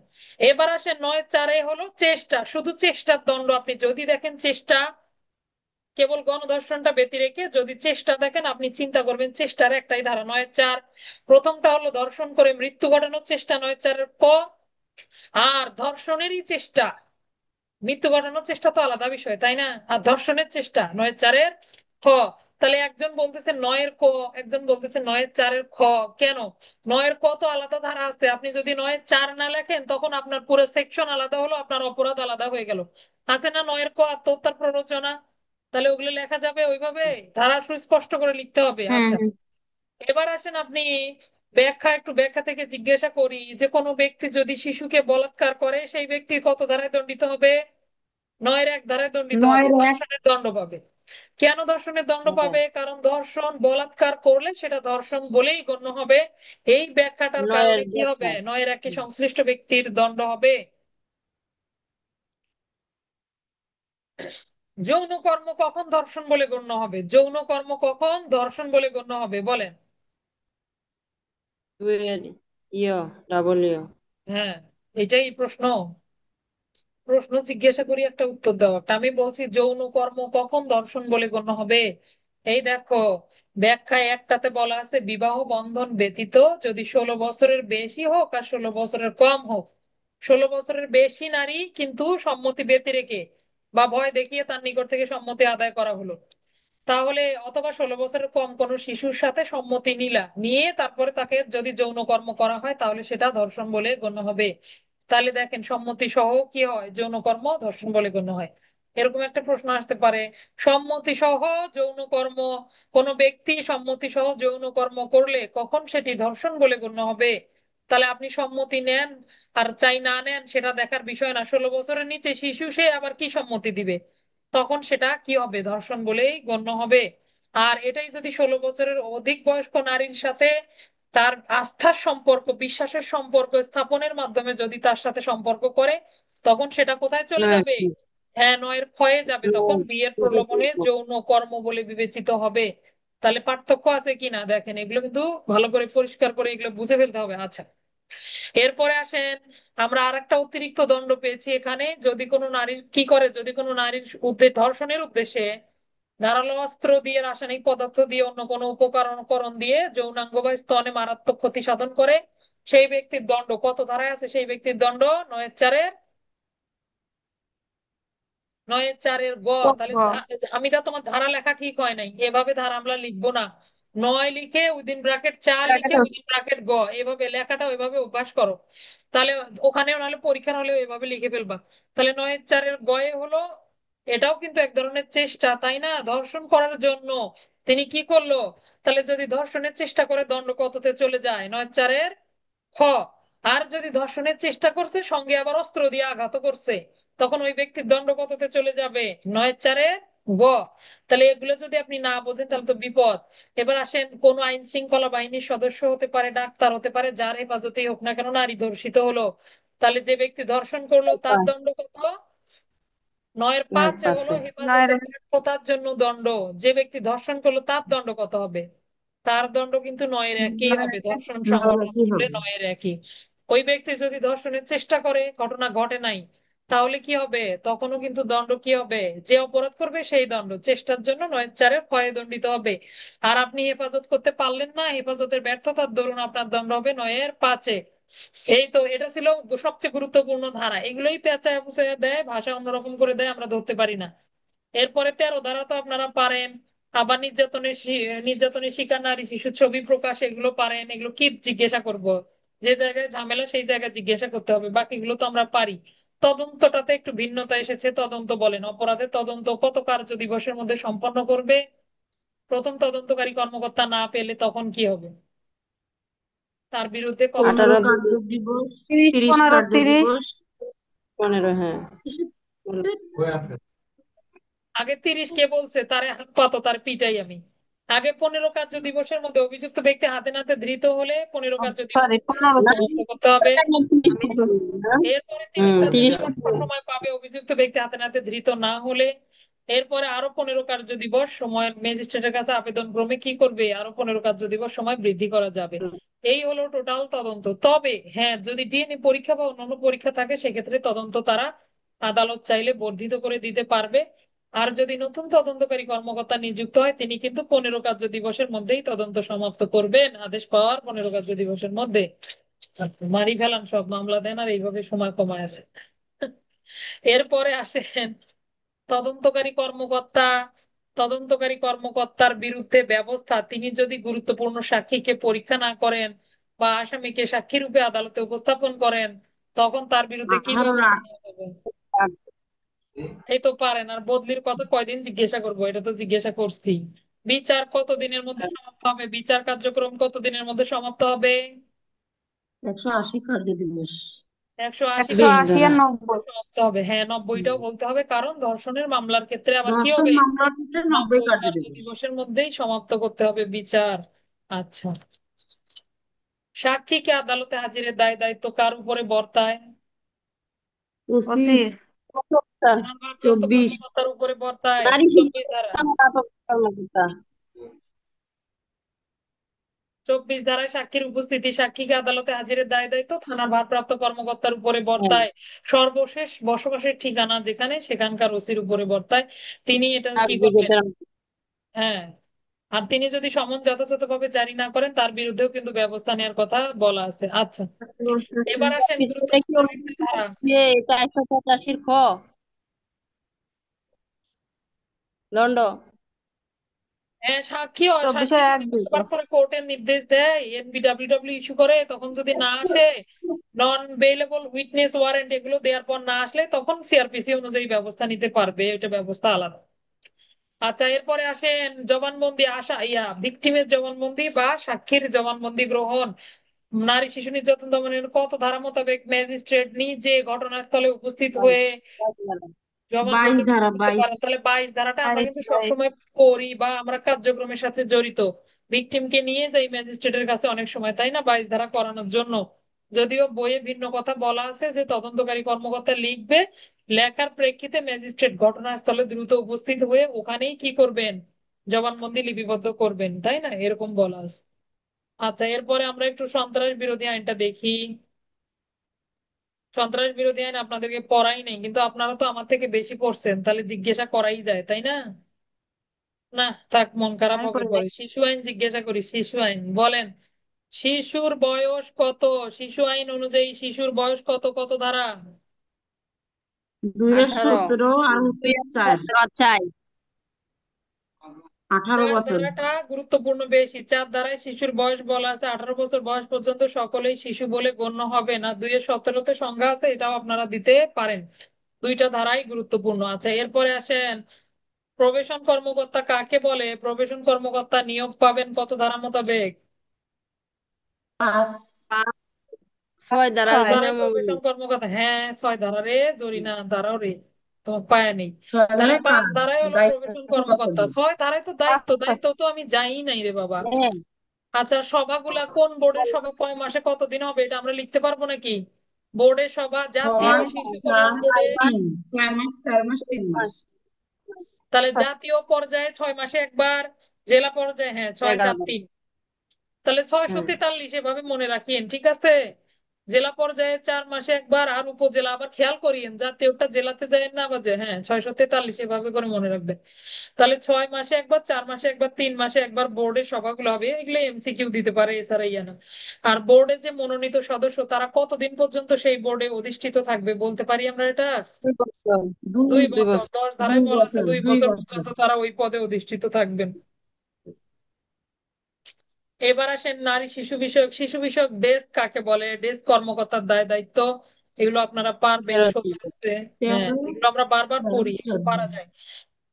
এবার আসেন 9-4 হলো চেষ্টা, শুধু চেষ্টার দণ্ড। আপনি যদি দেখেন চেষ্টা, কেবল গণধর্ষণটা ব্যতি রেখে যদি চেষ্টা দেখেন, আপনি চিন্তা করবেন চেষ্টার একটাই ধারা 9-4। প্রথমটা হলো ধর্ষণ করে মৃত্যু ঘটানোর চেষ্টা 9-4 ক। আর ধর্ষণেরই চেষ্টা, মৃত্যু ঘটানোর চেষ্টা তো আলাদা বিষয়, তাই না? আর ধর্ষণের চেষ্টা 9-4 খ। তাহলে একজন বলতেছে 9 ক, একজন বলতেছে 9-4 খ। কেন? 9 ক তো আলাদা ধারা আছে, আপনি যদি 9-4 না লেখেন তখন আপনার পুরো সেকশন আলাদা হলো, আপনার অপরাধ আলাদা হয়ে গেল। আছে না 9 ক, আত্মহত্যার প্ররোচনা? তাহলে ওগুলো লেখা যাবে ওইভাবে? ধারা সুস্পষ্ট করে লিখতে হবে। আচ্ছা, হুম। এবার আসেন আপনি ব্যাখ্যা, একটু ব্যাখ্যা থেকে জিজ্ঞাসা করি যে কোনো ব্যক্তি যদি শিশুকে বলাৎকার করে সেই ব্যক্তি কত ধারায় দণ্ডিত হবে? 9-1 ধারায় দণ্ডিত হবে, 9-1। ধর্ষণের দণ্ড পাবে। কেন ধর্ষণের দণ্ড পাবে? কারণ ধর্ষণ, বলাৎকার করলে সেটা ধর্ষণ বলেই গণ্য হবে। এই ব্যাখ্যাটার 9-এর কারণে কি হবে? ব্যাখ্যা। 9-1 কি সংশ্লিষ্ট ব্যক্তির দণ্ড হবে? যৌন কর্ম কখন ধর্ষণ বলে গণ্য হবে? যৌন কর্ম কখন ধর্ষণ বলে গণ্য হবে বলেন? 2-এর ডাবল ইয়। হ্যাঁ, এটাই প্রশ্ন। প্রশ্ন জিজ্ঞাসা করি, একটা উত্তর দাও। একটা আমি বলছি যৌন কর্ম কখন ধর্ষণ বলে গণ্য হবে। এই দেখো, ব্যাখ্যায় একটাতে বলা আছে বিবাহ বন্ধন ব্যতীত যদি 16 বছরের বেশি হোক আর 16 বছরের কম হোক। 16 বছরের বেশি নারী কিন্তু সম্মতি ব্যতি রেখে বা ভয় দেখিয়ে তার নিকট থেকে সম্মতি আদায় করা হলো, তাহলে অথবা 16 বছরের কম কোনো শিশুর সাথে সম্মতি নিয়ে তারপরে তাকে যদি যৌন কর্ম করা হয় তাহলে সেটা ধর্ষণ বলে গণ্য হবে। তাহলে দেখেন, সম্মতি সহ কি হয়? যৌনকর্ম ধর্ষণ বলে গণ্য হয়। এরকম একটা প্রশ্ন আসতে পারে, সম্মতি সহ যৌনকর্ম, কোন ব্যক্তি সম্মতি সহ যৌনকর্ম করলে কখন সেটি ধর্ষণ বলে গণ্য হবে? তাহলে আপনি সম্মতি নেন আর চাই না নেন সেটা দেখার বিষয় না, 16 বছরের নিচে শিশু সে আবার কি সম্মতি দিবে, তখন সেটা কি হবে? ধর্ষণ বলেই গণ্য হবে। আর এটাই যদি 16 বছরের অধিক বয়স্ক নারীর সাথে তার আস্থার সম্পর্ক, বিশ্বাসের সম্পর্ক স্থাপনের মাধ্যমে যদি তার সাথে সম্পর্ক করে, তখন সেটা কোথায় চলে 9-এর যাবে? হ্যাঁ, 9-এর ক্ষয়ে যাবে, তখন বিয়ের প্রলোভনে যৌন কর্ম বলে বিবেচিত হবে। তাহলে পার্থক্য আছে কিনা দেখেন, এগুলো কিন্তু ভালো করে পরিষ্কার করে এগুলো বুঝে ফেলতে হবে। আচ্ছা, এরপরে আসেন, আমরা আরেকটা অতিরিক্ত দণ্ড পেয়েছি এখানে। যদি কোনো নারীর কি করে, যদি কোনো নারীর ধর্ষণের উদ্দেশ্যে ধারালো অস্ত্র দিয়ে, রাসায়নিক পদার্থ দিয়ে, অন্য কোনো উপকরণ দিয়ে যৌনাঙ্গ বা স্তনে মারাত্মক ক্ষতি সাধন করে, সেই ব্যক্তির দণ্ড কত ধারায় আছে? সেই ব্যক্তির দণ্ড 9-4। 9-4 গ। তাহলে গ। আমি তো, তোমার ধারা লেখা ঠিক হয় নাই, এভাবে ধারা আমরা লিখবো না। 9 লিখে উইদিন ব্র্যাকেট 4 লিখে উইদিন ব্র্যাকেট গ, এভাবে লেখাটা ওইভাবে অভ্যাস করো। তাহলে ওখানেও নাহলে পরীক্ষা হলে এভাবে লিখে ফেলবা। তাহলে 9-4 গয়ে হলো, এটাও কিন্তু এক ধরনের চেষ্টা, তাই না, ধর্ষণ করার জন্য। তিনি কি করলো? তাহলে যদি ধর্ষণের চেষ্টা করে দণ্ড কততে চলে যায়? 9-4 খ। আর যদি ধর্ষণের চেষ্টা করছে সঙ্গে আবার অস্ত্র দিয়ে আঘাত করছে, তখন ওই ব্যক্তির দণ্ড কততে চলে যাবে? 9-4 গ। তাহলে এগুলো যদি আপনি না বোঝেন তাহলে তো বিপদ। এবার আসেন, কোন আইন শৃঙ্খলা বাহিনীর সদস্য হতে পারে, ডাক্তার হতে পারে, যার হেফাজতেই হোক না কেন নারী ধর্ষিত হলো, তাহলে যে ব্যক্তি ধর্ষণ করলো তার দণ্ড কত? 9-5 হলো হেফাজতে ব্যর্থতার জন্য দণ্ড। যে ব্যক্তি ধর্ষণ করলো তার দণ্ড কত হবে? তার দণ্ড কিন্তু 9-1 হবে, ধর্ষণ সংঘটন কি করলে হবে? 9-1। ওই ব্যক্তি যদি ধর্ষণের চেষ্টা করে, ঘটনা ঘটে নাই, তাহলে কি হবে? তখনও কিন্তু দণ্ড কি হবে? যে অপরাধ করবে সেই দণ্ড, চেষ্টার জন্য 9-4 ক্ষয়ে দণ্ডিত হবে। আর আপনি হেফাজত করতে পারলেন না, হেফাজতের ব্যর্থতার দরুন আপনার দণ্ড হবে 9-5। এই তো, এটা ছিল সবচেয়ে গুরুত্বপূর্ণ ধারা। এগুলোই পেঁচায় পুচায় দেয়, ভাষা অন্যরকম করে দেয়, আমরা ধরতে পারি না। এরপরে 13 ধারা তো আপনারা পারেন। আবার নির্যাতনের শিকার নারী শিশু ছবি প্রকাশ, এগুলো পারেন। এগুলো কি জিজ্ঞাসা করব? যে জায়গায় ঝামেলা সেই জায়গায় জিজ্ঞাসা করতে হবে, বাকিগুলো তো আমরা পারি। তদন্তটাতে একটু ভিন্নতা এসেছে। তদন্ত বলেন, অপরাধের তদন্ত কত কার্য দিবসের মধ্যে সম্পন্ন করবে? প্রথম তদন্তকারী কর্মকর্তা না পেলে তখন কি হবে? তার বিরুদ্ধে কত 15 18 কার্য দিবস, 30, 30 15, কার্য 30। দিবস। 15, হ্যাঁ। আগে 30 কে বলছে? তারে হাত পাতো, তার পিটাই আমি। আগে 15 কার্য দিবসের মধ্যে অভিযুক্ত ব্যক্তি হাতে নাতে ধৃত হলে 15 কার্য দিবস সরি, 15 না, সমাপ্ত করতে হবে। এরপরে 30 কার্য 30। দিবস সময় পাবে অভিযুক্ত ব্যক্তি হাতে নাতে ধৃত না হলে। এরপরে আরো 15 কার্য দিবস সময় ম্যাজিস্ট্রেটের কাছে আবেদন ক্রমে কি করবে? আরো 15 কার্য দিবস সময় বৃদ্ধি করা যাবে। এই হলো টোটাল তদন্ত। তবে হ্যাঁ, যদি ডিএনএ পরীক্ষা বা অন্যান্য পরীক্ষা থাকে সেক্ষেত্রে তদন্ত তারা আদালত চাইলে বর্ধিত করে দিতে পারবে। আর যদি নতুন তদন্তকারী কর্মকর্তা নিযুক্ত হয়, তিনি কিন্তু 15 কার্য দিবসের মধ্যেই তদন্ত সমাপ্ত করবেন, আদেশ পাওয়ার 15 কার্য দিবসের মধ্যে। মারি ফেলান, সব মামলা দেন আর এইভাবে সময় কমায় আছে। এরপরে আসেন তদন্তকারী কর্মকর্তা। তদন্তকারী কর্মকর্তার বিরুদ্ধে ব্যবস্থা, তিনি যদি গুরুত্বপূর্ণ সাক্ষীকে পরীক্ষা না করেন বা আসামিকে সাক্ষী রূপে আদালতে উপস্থাপন করেন, তখন তার বিরুদ্ধে কি আরো ব্যবস্থা নেওয়া হবে? এই তো পারেন। আর বদলির কথা কয়দিন জিজ্ঞাসা করবো? এটা তো জিজ্ঞাসা করছি। বিচার কত দিনের মধ্যে সমাপ্ত হবে? বিচার কার্যক্রম কত দিনের মধ্যে সমাপ্ত হবে? 180 কার্য দিবস। 180 20 180 ধারা। আর 90। সমাপ্ত হবে, হ্যাঁ। 90টাও বলতে হবে, কারণ ধর্ষণের মামলার ক্ষেত্রে আবার কি ধর্ষণ হবে? মামলার ক্ষেত্রে 90 90 কার্য কার্য দিবস। দিবসের মধ্যেই সমাপ্ত করতে হবে বিচার। আচ্ছা, সাক্ষীকে আদালতে হাজিরের দায় দায়িত্ব কার উপরে বর্তায়? ওসি। ওসির। থানার ভারপ্রাপ্ত 24। কর্মকর্তার উপরে বর্তায় নারী শিশু 24 ধারা। কর্মকর্তা। 24 ধারায় সাক্ষীর উপস্থিতি, সাক্ষীকে আদালতে হাজিরের দায় দায়িত্ব থানার ভারপ্রাপ্ত কর্মকর্তার উপরে হ্যাঁ, বর্তায়। সর্বশেষ বসবাসের ঠিকানা যেখানে, সেখানকার ওসির উপরে বর্তায়। তিনি এটা আর কি করবেন? বিবেচনা। হ্যাঁ। আর তিনি যদি সমন যথাযথভাবে জারি না করেন, তার বিরুদ্ধেও কিন্তু ব্যবস্থা নেওয়ার কথা বলা আছে। আচ্ছা, এবার আসেন পিছনে কি গুরুত্বপূর্ণ আরেকটা ধারা। যে এটা 185 খ দণ্ড। হ্যাঁ, সাক্ষী 24-এর সাক্ষী এক যদি দুই তো। বারবার করে কোর্টের নির্দেশ দেয়, এনবিডব্লিউডব্লিউ ইস্যু করে, তখন যদি না আসে, নন বেইলেবল উইটনেস ওয়ারেন্ট এগুলো দেওয়ার পর না আসলে, তখন সিআরপিসি অনুযায়ী ব্যবস্থা নিতে পারবে, এটা ব্যবস্থা আলাদা। আচ্ছা, এরপরে আসেন জবানবন্দি। ভিকটিমের জবানবন্দি বা সাক্ষীর জবানবন্দি গ্রহণ। নারী শিশু নির্যাতন দমনের কত ধারা মোতাবেক ম্যাজিস্ট্রেট নিজে ঘটনাস্থলে উপস্থিত হয়ে 22 জবানবন্দি ধারা, করতে 22। পারেন? তাহলে 22 ধারাটা আমরা বাইশ কিন্তু বাইশ। সবসময় করি বা আমরা কার্যক্রমের সাথে জড়িত। ভিকটিমকে নিয়ে যাই ম্যাজিস্ট্রেটের কাছে অনেক সময়, তাই না, 22 ধারা করানোর জন্য। যদিও বইয়ে ভিন্ন কথা বলা আছে যে তদন্তকারী কর্মকর্তা লিখবে, লেখার প্রেক্ষিতে ম্যাজিস্ট্রেট ঘটনাস্থলে দ্রুত উপস্থিত হয়ে ওখানেই কি করবেন? জবানবন্দি লিপিবদ্ধ করবেন, তাই না, এরকম বলা আছে। আচ্ছা, এরপরে আমরা একটু সন্ত্রাস বিরোধী আইনটা দেখি। সন্ত্রাস বিরোধী আইন আপনাদেরকে পড়াই নাই, কিন্তু আপনারা তো আমার থেকে বেশি পড়ছেন, তাহলে জিজ্ঞাসা করাই যায়, তাই না? না, থাক, মন খারাপ আমি হবে করি নাই। পরে। শিশু আইন জিজ্ঞাসা করি, শিশু আইন বলেন। শিশুর বয়স কত? শিশু আইন অনুযায়ী শিশুর বয়স কত, কত ধারা? 18। 2017 আর হচ্ছে 4। চাই। 18 বছর। ধারাটা গুরুত্বপূর্ণ বেশি। 4 ধারায় শিশুর বয়স বলা আছে 18 বছর বয়স পর্যন্ত সকলেই শিশু বলে গণ্য হবে না। 2-17 সংজ্ঞা আছে, এটাও আপনারা দিতে পারেন। দুইটা ধারাই গুরুত্বপূর্ণ আছে। এরপরে আসেন, প্রবেশন কর্মকর্তা কাকে বলে? প্রবেশন কর্মকর্তা নিয়োগ পাবেন কত ধারা মোতাবেক? 5, 6 ধারা পাঁচ 6, ধারায় প্রবেশন কর্মকর্তা, হ্যাঁ 6 ধারা রে, জরিনা ধারাও রে, তোমার পায়া নেই। 6 তাহলে ধারায় 5 ধারায় হলো দায়িত্ব প্রবেশন কর্মকর্তা। কর্মকর্তা, 6 ধারায় তো দায়িত্ব। দায়িত্ব তো আমি যাই নাই রে বাবা। হ্যাঁ, আচ্ছা, সভাগুলা কোন বোর্ডের সভা কয় মাসে কতদিন হবে এটা আমরা লিখতে পারবো নাকি? বোর্ডের সভা জাতীয় 6, শিশু কল্যাণ 4, বোর্ডে, 3, 6 মাস, 4 মাস, 3 মাস। তাহলে জাতীয় পর্যায়ে 6 মাসে একবার, জেলা পর্যায়ে হ্যাঁ 6, 4, 3, 11 তাহলে ছয়শো হ্যাঁ। তেতাল্লিশ এভাবে মনে রাখিয়েন, ঠিক আছে? জেলা পর্যায়ে 4 মাসে একবার, আর উপজেলা আবার খেয়াল করিয়েন জাতীয়টা জেলাতে যায় না বাজে, হ্যাঁ 643 এভাবে করে মনে রাখবেন। তাহলে 6 মাসে একবার, 4 মাসে একবার, 3 মাসে একবার বোর্ডের সভাগুলো হবে। এগুলো এমসিকিউ দিতে পারে, এছাড়া ইয়া না। আর বোর্ডে যে মনোনীত সদস্য তারা কতদিন পর্যন্ত সেই বোর্ডে অধিষ্ঠিত থাকবে বলতে পারি আমরা এটা? 2 বছর। 2, 2 বছর। 10 ধারায় 2 বলা আছে বছর, দুই 2 বছর বছর। পর্যন্ত তারা ওই পদে অধিষ্ঠিত থাকবেন। এবার আসেন নারী শিশু বিষয়ক। শিশু বিষয়ক ডেস্ক কাকে বলে? ডেস্ক কর্মকর্তার দায় দায়িত্ব, এগুলো আপনারা পারবেন, 13টি। সোজা আছে। হ্যাঁ 13, এগুলো আমরা বারবার 12, পড়ি, এগুলো 14। পারা যায়।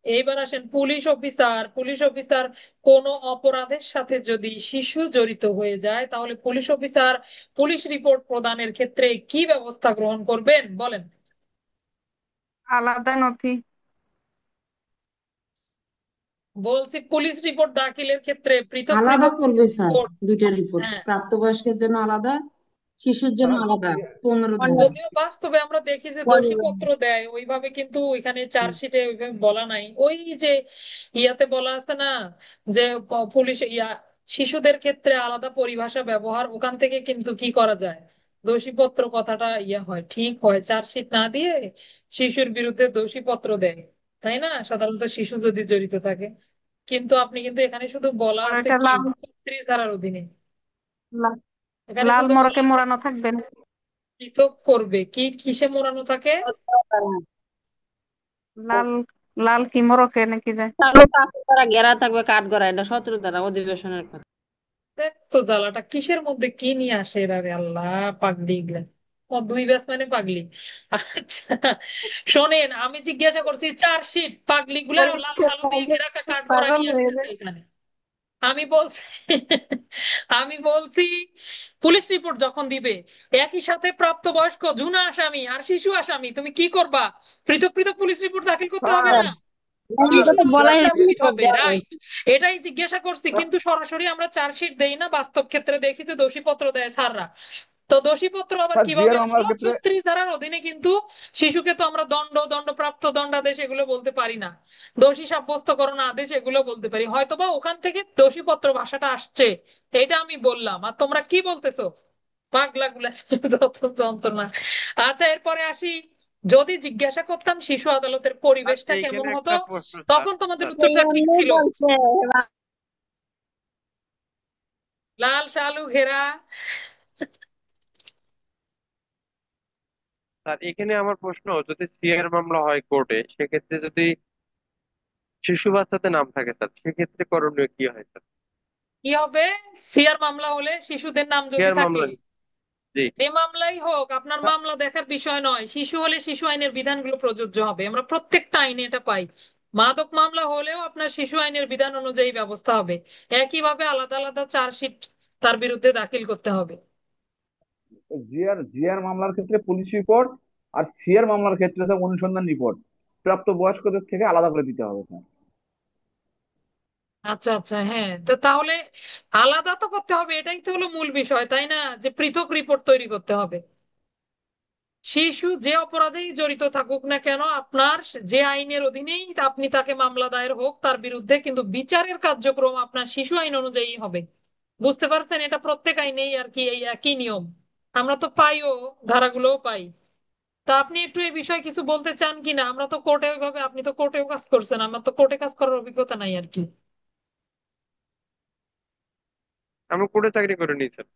এইবার আসেন পুলিশ অফিসার। পুলিশ অফিসার কোন অপরাধের সাথে যদি শিশু জড়িত হয়ে যায় তাহলে পুলিশ অফিসার পুলিশ রিপোর্ট প্রদানের ক্ষেত্রে কি ব্যবস্থা গ্রহণ করবেন বলেন? আলাদা নথি। বলছি পুলিশ রিপোর্ট দাখিলের ক্ষেত্রে পৃথক আলাদা পৃথক করবে স্যার, রিপোর্ট। দুইটা রিপোর্ট, হ্যাঁ, প্রাপ্তবয়স্কের জন্য আলাদা, শিশুর জন্য আলাদা। 15 ধারা। যদিও বাস্তবে আমরা দেখি যে দোষীপত্র দেয় ওইভাবে, কিন্তু ওইখানে চার্জশিটে ওইভাবে বলা নাই। ওই যে ইয়াতে বলা আছে না, যে পুলিশ শিশুদের ক্ষেত্রে আলাদা পরিভাষা ব্যবহার, ওখান থেকে কিন্তু কি করা যায়, দোষীপত্র কথাটা হয়, ঠিক হয়, চার্জশিট না দিয়ে শিশুর বিরুদ্ধে দোষীপত্র দেয়, তাই না? সাধারণত শিশু যদি জড়িত থাকে। কিন্তু আপনি কিন্তু এখানে শুধু বলা আর আছে এটা কি লাল 30 ধারার অধীনে, লাল এখানে লাল শুধু বলা মড়কে আছে মোড়ানো থাকবে না। পৃথক করবে। কি কিসে মোড়ানো থাকে? লাল লাল কি মোড়কে নাকি যায়। 5 ধারা ঘেরা থাকবে কাঠ গড়া, এটা 17 ধারা অধিবেশনের কথা। দেখ তো জ্বালাটা কিসের মধ্যে কি নিয়ে আসে এরা রে আল্লাহ, পাগলি এগুলা। ও দুই ব্যাস মানে পাগলি। আচ্ছা শোনেন, আমি জিজ্ঞাসা করছি চার্জশিট, পাগলি গুলা লাল সালু দিয়ে ঘেরা কাঠ করা পাগল নিয়ে হয়ে আসতেছে যায়। এখানে। আমি বলছি আমি বলছি পুলিশ রিপোর্ট যখন দিবে একই সাথে প্রাপ্তবয়স্ক জুনা আসামি আর শিশু আসামি, তুমি কি করবা? পৃথক পৃথক পুলিশ রিপোর্ট দাখিল করতে হবে স্যার না? এটা স্যার তো শিশু মামলার বলাই হয়েছে চার্জশিট report হবে, দেওয়া রাইট? হয়েছে। এটাই জিজ্ঞাসা করছি, কিন্তু সরাসরি আমরা চার্জশিট দেই না, বাস্তব ক্ষেত্রে দেখি যে দোষীপত্র দেয় স্যাররা। তো দোষীপত্র আবার স্যার কিভাবে জিয়ার মামলার আসলো? ক্ষেত্রে 36 ধারার অধীনে কিন্তু শিশুকে তো আমরা দণ্ডপ্রাপ্ত, দণ্ডাদেশ এগুলো বলতে পারি না। দোষী সাব্যস্তকরণ আদেশ এগুলো বলতে পারি, হয়তোবা ওখান থেকে দোষীপত্র ভাষাটা আসছে, এটা আমি বললাম। আর তোমরা কি বলতেছো পাগলা গুলা, যত যন্ত্রণা। আচ্ছা এরপরে আসি, যদি জিজ্ঞাসা করতাম শিশু আদালতের পরিবেশটা আচ্ছা কেমন এখানে হতো, একটা প্রশ্ন স্যার। তখন তোমাদের স্যার উত্তরটা ঠিক এমনি ছিল। বলছে। লাল শালু ঘেরা। স্যার, এখানে আমার প্রশ্ন, যদি সিআর মামলা হয় কোর্টে, সেক্ষেত্রে যদি শিশু বাচ্চাতে নাম থাকে স্যার, সেক্ষেত্রে করণীয় কি হয় স্যার? কি হবে? সিআর মামলা হলে শিশুদের নাম যদি সিআর থাকে, মামলা, জি। যে মামলাই হোক আপনার মামলা দেখার বিষয় নয়, শিশু হলে শিশু আইনের বিধানগুলো প্রযোজ্য হবে, আমরা প্রত্যেকটা আইনে এটা পাই। মাদক মামলা হলেও আপনার শিশু আইনের বিধান অনুযায়ী ব্যবস্থা হবে, একইভাবে আলাদা আলাদা চার্জশিট তার বিরুদ্ধে দাখিল করতে হবে। জিয়ার মামলার ক্ষেত্রে পুলিশ রিপোর্ট, আর সিয়ার মামলার ক্ষেত্রে স্যার অনুসন্ধান রিপোর্ট প্রাপ্ত বয়স্কদের থেকে আলাদা করে দিতে হবে স্যার। আচ্ছা আচ্ছা, হ্যাঁ তো তাহলে আলাদা তো করতে হবে, এটাই তো হলো মূল বিষয়, তাই না? যে পৃথক রিপোর্ট তৈরি করতে হবে। শিশু যে অপরাধেই জড়িত থাকুক না কেন, আপনার যে আইনের অধীনেই আপনি তাকে মামলা দায়ের হোক তার বিরুদ্ধে, কিন্তু বিচারের কার্যক্রম আপনার শিশু আইন অনুযায়ী হবে। বুঝতে পারছেন? এটা প্রত্যেক আইনেই আর কি এই একই নিয়ম। আমরা তো পাইও, ধারাগুলোও পাই। তা আপনি একটু এই বিষয়ে কিছু বলতে চান কিনা? আমরা তো কোর্টে ওইভাবে, আপনি তো কোর্টেও কাজ করছেন, আমার তো কোর্টে কাজ করার অভিজ্ঞতা নাই আর কি। আমরা কোর্টে চাকরি করে নিই স্যার।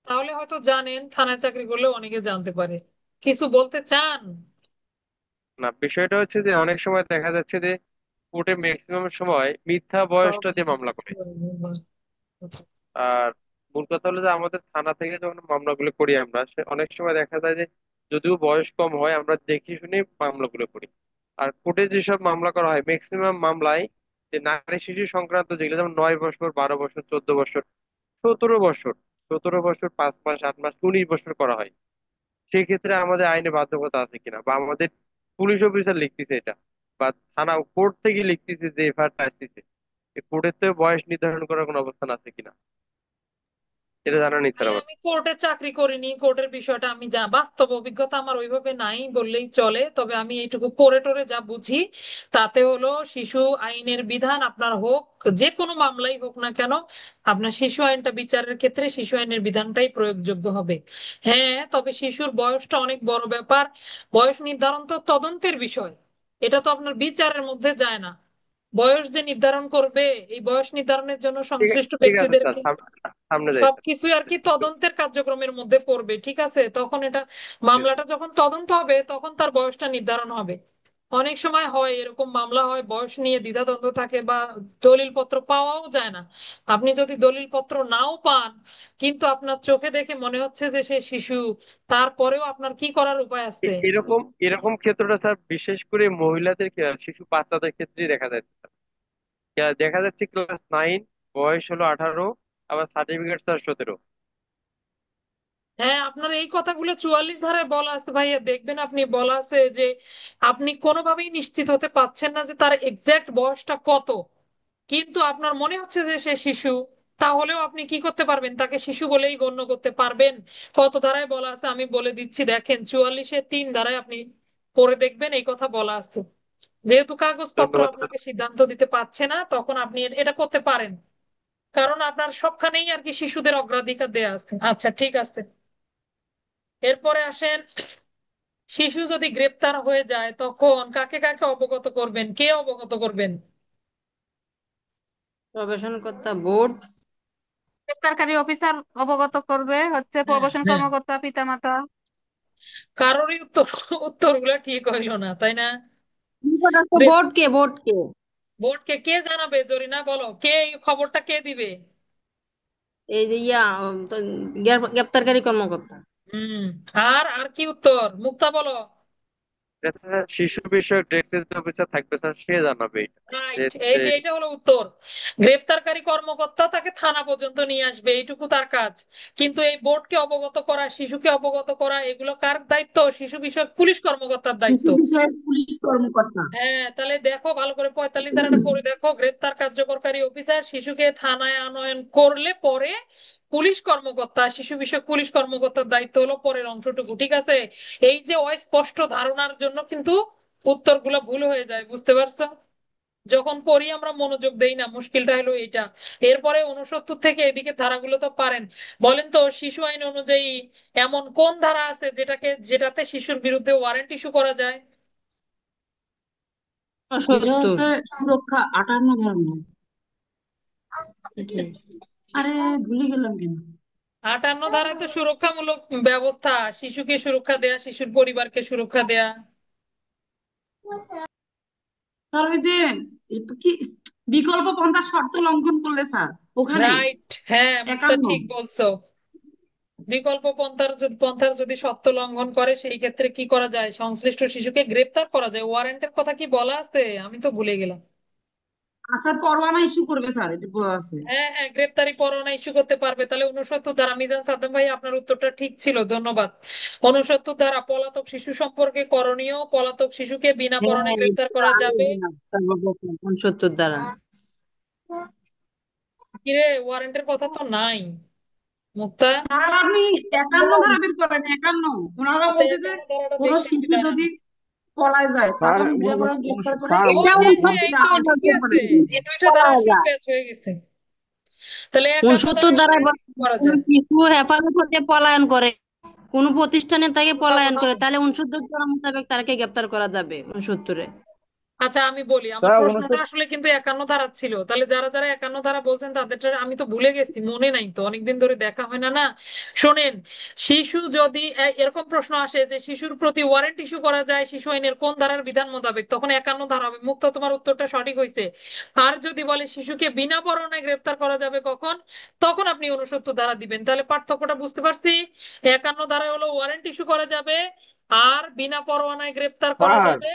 তাহলে হয়তো জানেন, থানায় চাকরি করলেও অনেকে জানতে পারে। কিছু বলতে চান? না, বিষয়টা হচ্ছে যে অনেক সময় দেখা যাচ্ছে যে কোর্টে ম্যাক্সিমাম সময় মিথ্যা বয়সটা দিয়ে মামলা করে। আর মূল কথা হলো যে আমাদের থানা থেকে যখন মামলাগুলো করি আমরা, অনেক সময় দেখা যায় যে যদিও বয়স কম হয় আমরা দেখে শুনে মামলাগুলো করি। আর কোর্টে যেসব মামলা করা হয় ম্যাক্সিমাম মামলায় যে নারী শিশু সংক্রান্ত যেগুলো, যেমন 9 বছর, 12 বছর, 14 বছর, 17 বছর, 17 বছর 5 মাস, 8 মাস, 19 বছর করা হয়। সেক্ষেত্রে আমাদের আইনে বাধ্যকতা আছে কিনা, বা আমাদের পুলিশ অফিসার লিখতেছে এটা, বা থানা কোর্ট থেকে লিখতেছে যে এফআইআরটা আসতেছে, কোর্টের তো বয়স নির্ধারণ করার কোনো অবস্থান আছে কিনা, এটা জানা নেই স্যার ভাই আমার। আমি কোর্টে চাকরি করিনি, কোর্টের বিষয়টা আমি যা বাস্তব অভিজ্ঞতা আমার ওইভাবে নাই বললেই চলে, তবে আমি এইটুকু পড়ে টরে যা বুঝি তাতে হলো শিশু আইনের বিধান আপনার হোক, যে কোনো মামলাই হোক না কেন, আপনার শিশু আইনটা বিচারের ক্ষেত্রে শিশু আইনের বিধানটাই প্রয়োগযোগ্য হবে। হ্যাঁ, তবে শিশুর বয়সটা অনেক বড় ব্যাপার। বয়স নির্ধারণ তো তদন্তের বিষয়, এটা তো আপনার বিচারের মধ্যে যায় না। বয়স যে নির্ধারণ করবে, এই বয়স নির্ধারণের জন্য ঠিক আছে, সংশ্লিষ্ট ঠিক আছে স্যার, ব্যক্তিদেরকে সামনে যাই স্যার। সবকিছুই আর কি তদন্তের কার্যক্রমের মধ্যে পড়বে, ঠিক আছে? তখন এটা মামলাটা যখন তদন্ত হবে তখন তার বয়সটা নির্ধারণ হবে। অনেক সময় হয় এরকম মামলা হয়, বয়স নিয়ে দ্বিধাদ্বন্দ্ব থাকে বা দলিল পত্র পাওয়াও যায় না। আপনি যদি দলিল পত্র নাও পান, কিন্তু আপনার চোখে দেখে মনে হচ্ছে যে সে শিশু, তারপরেও আপনার কি করার উপায় আছে? এরকম এরকম ক্ষেত্রটা স্যার বিশেষ করে মহিলাদের শিশু বাচ্চাদের ক্ষেত্রেই দেখা যাচ্ছে স্যার। দেখা যাচ্ছে ক্লাস 9, বয়স হলো 18, আবার সার্টিফিকেট স্যার 17। হ্যাঁ, আপনার এই কথাগুলো 44 ধারায় বলা আছে ভাইয়া, দেখবেন আপনি বলা আছে যে আপনি কোনোভাবেই নিশ্চিত হতে পারছেন না যে তার এক্সাক্ট বয়সটা কত, কিন্তু আপনার মনে হচ্ছে যে সে শিশু। তাহলেও আপনি কি করতে পারবেন? তাকে শিশু বলেই গণ্য করতে পারবেন। কত ধারায় বলা আছে আমি বলে দিচ্ছি, দেখেন 44-3 ধারায় আপনি পড়ে দেখবেন এই কথা বলা আছে। যেহেতু কাগজপত্র ধন্যবাদ স্যার। আপনাকে সিদ্ধান্ত দিতে পারছে না, তখন আপনি এটা করতে পারেন, কারণ আপনার সবখানেই আর কি শিশুদের অগ্রাধিকার দেয়া আছে। আচ্ছা, ঠিক আছে। এরপরে আসেন, শিশু যদি গ্রেপ্তার হয়ে যায় তখন কাকে কাকে অবগত করবেন, কে অবগত করবেন? প্রবেশন কর্তা, বোর্ড। গ্রেপ্তারকারী অফিসার অবগত করবে, হচ্ছে হ্যাঁ, প্রবাসন হ্যাঁ। কর্মকর্তা, পিতামাতা। কারোরই উত্তরগুলো ঠিক হইলো না, তাই না? বোর্ড কে, বোর্ড কে? বোর্ডকে কে জানাবে? জরিনা বলো, কে এই খবরটা কে দিবে? এই যে গ্রেপ্তারকারী কর্মকর্তা। হুম। আর আর কি উত্তর? মুক্তা বলো। স্যার, শিশু বিষয়ক ডেস্ক অফিসার থাকবে স্যার, সে জানাবে এটা। রাইট, এই যে যে এটা হলো উত্তর। গ্রেপ্তারকারী কর্মকর্তা তাকে থানা পর্যন্ত নিয়ে আসবে, এইটুকু তার কাজ। কিন্তু এই বোর্ডকে অবগত করা, শিশুকে অবগত করা, এগুলো কার দায়িত্ব? শিশু বিষয়ক পুলিশ কর্মকর্তার দায়িত্ব। শিশু বিষয়ক পুলিশ কর্মকর্তা। হ্যাঁ, তাহলে দেখো ভালো করে 45 ধারাটা পড়ে দেখো, গ্রেপ্তার কার্যকরী অফিসার শিশুকে থানায় আনয়ন করলে পরে পুলিশ কর্মকর্তা, শিশু বিষয়ক পুলিশ কর্মকর্তার দায়িত্ব হলো পরের অংশটুকু, ঠিক আছে? এই যে অস্পষ্ট ধারণার জন্য কিন্তু উত্তরগুলো ভুল হয়ে যায়, বুঝতে পারছো? যখন পড়ি আমরা মনোযোগ দেই না, মুশকিলটা হলো এইটা। এরপরে 69 থেকে এদিকে ধারাগুলো তো পারেন। বলেন তো, শিশু আইন অনুযায়ী এমন কোন ধারা আছে যেটাতে শিশুর বিরুদ্ধে ওয়ারেন্ট ইস্যু করা যায়? এটা 70। হচ্ছে সুরক্ষা 58 ধরনের। আরে, ভুলে গেলাম কেন? 58 ধারায় তো সুরক্ষামূলক ব্যবস্থা, শিশুকে সুরক্ষা দেয়া, শিশুর পরিবারকে সুরক্ষা দেয়া। স্যার ওই যে কি বিকল্প পন্থা শর্ত লঙ্ঘন করলে স্যার ওখানে রাইট, হ্যাঁ মুক্তা 51। ঠিক বলছো। বিকল্প পন্থার যদি শর্ত লঙ্ঘন করে সেই ক্ষেত্রে কি করা যায়? সংশ্লিষ্ট শিশুকে গ্রেপ্তার করা যায়। ওয়ারেন্টের কথা কি বলা আছে? আমি তো ভুলে গেলাম। আসার পরোয়ানা ইস্যু করবে স্যার, এটা বলা আছে। হ্যাঁ, হ্যাঁ, গ্রেপ্তারি পরোয়ানা ইস্যু করতে পারবে। তাহলে 69 ধারা, মিজান সাদ্দাম ভাই আপনার উত্তরটা ঠিক ছিল, ধন্যবাদ। 69 ধারা পলাতক শিশু সম্পর্কে করণীয়, পলাতক শিশুকে বিনা পরোয়ানায় হ্যাঁ, গ্রেপ্তার এটা করা আগে যাবে। দিলাম, 69 দ্বারা। কিরে, ওয়ারেন্টের কথা তো নাই মুক্তা। স্যার আপনি 51 ধারা বের করেন, 51। ওনারা আচ্ছা, বলছে যে 51 ধারাটা কোনো দেখতেছি, শিশু দাঁড়ান। যদি পলায় যায় স্যার তাকে বিনা গ্রেফতার করে স্যার ও এটা হ্যাঁ, হ্যাঁ, এই তো আপনি ঠিকই জেল আছে। পাঠাতে দিন। এই দুইটা ধারা আসলে প্যাচ হয়ে গেছে। তাহলে 51 69 ধারা দ্বারায় বলা কি আছে, করা কোন যায়? শিশু হেফাজত হতে পলায়ন করে, কোন প্রতিষ্ঠানে তাকে পলায়ন করে, তাহলে 69 ধারা মোতাবেক তাকে গ্রেপ্তার করা যাবে 69-এ। আচ্ছা আমি বলি, আমার তারা প্রশ্নটা 69। আসলে কিন্তু 51 ধারা ছিল। তাহলে যারা যারা 51 ধারা বলছেন তাদেরটা আমি তো ভুলে গেছি, মনে নাই তো, অনেকদিন ধরে দেখা হয় না। না শোনেন, শিশু যদি এরকম প্রশ্ন আসে যে শিশুর প্রতি ওয়ারেন্ট ইস্যু করা যায় শিশু আইনের কোন ধারার বিধান মোতাবেক, তখন 51 ধারা হবে। মুক্তা, তোমার উত্তরটা সঠিক হয়েছে। আর যদি বলে শিশুকে বিনা পরোয়ানায় গ্রেপ্তার করা যাবে কখন, তখন আপনি 69 ধারা দিবেন। তাহলে পার্থক্যটা বুঝতে পারছি। 51 ধারায় হলো ওয়ারেন্ট ইস্যু করা যাবে, আর বিনা পরোয়ানায় গ্রেপ্তার করা স্যার, যাবে।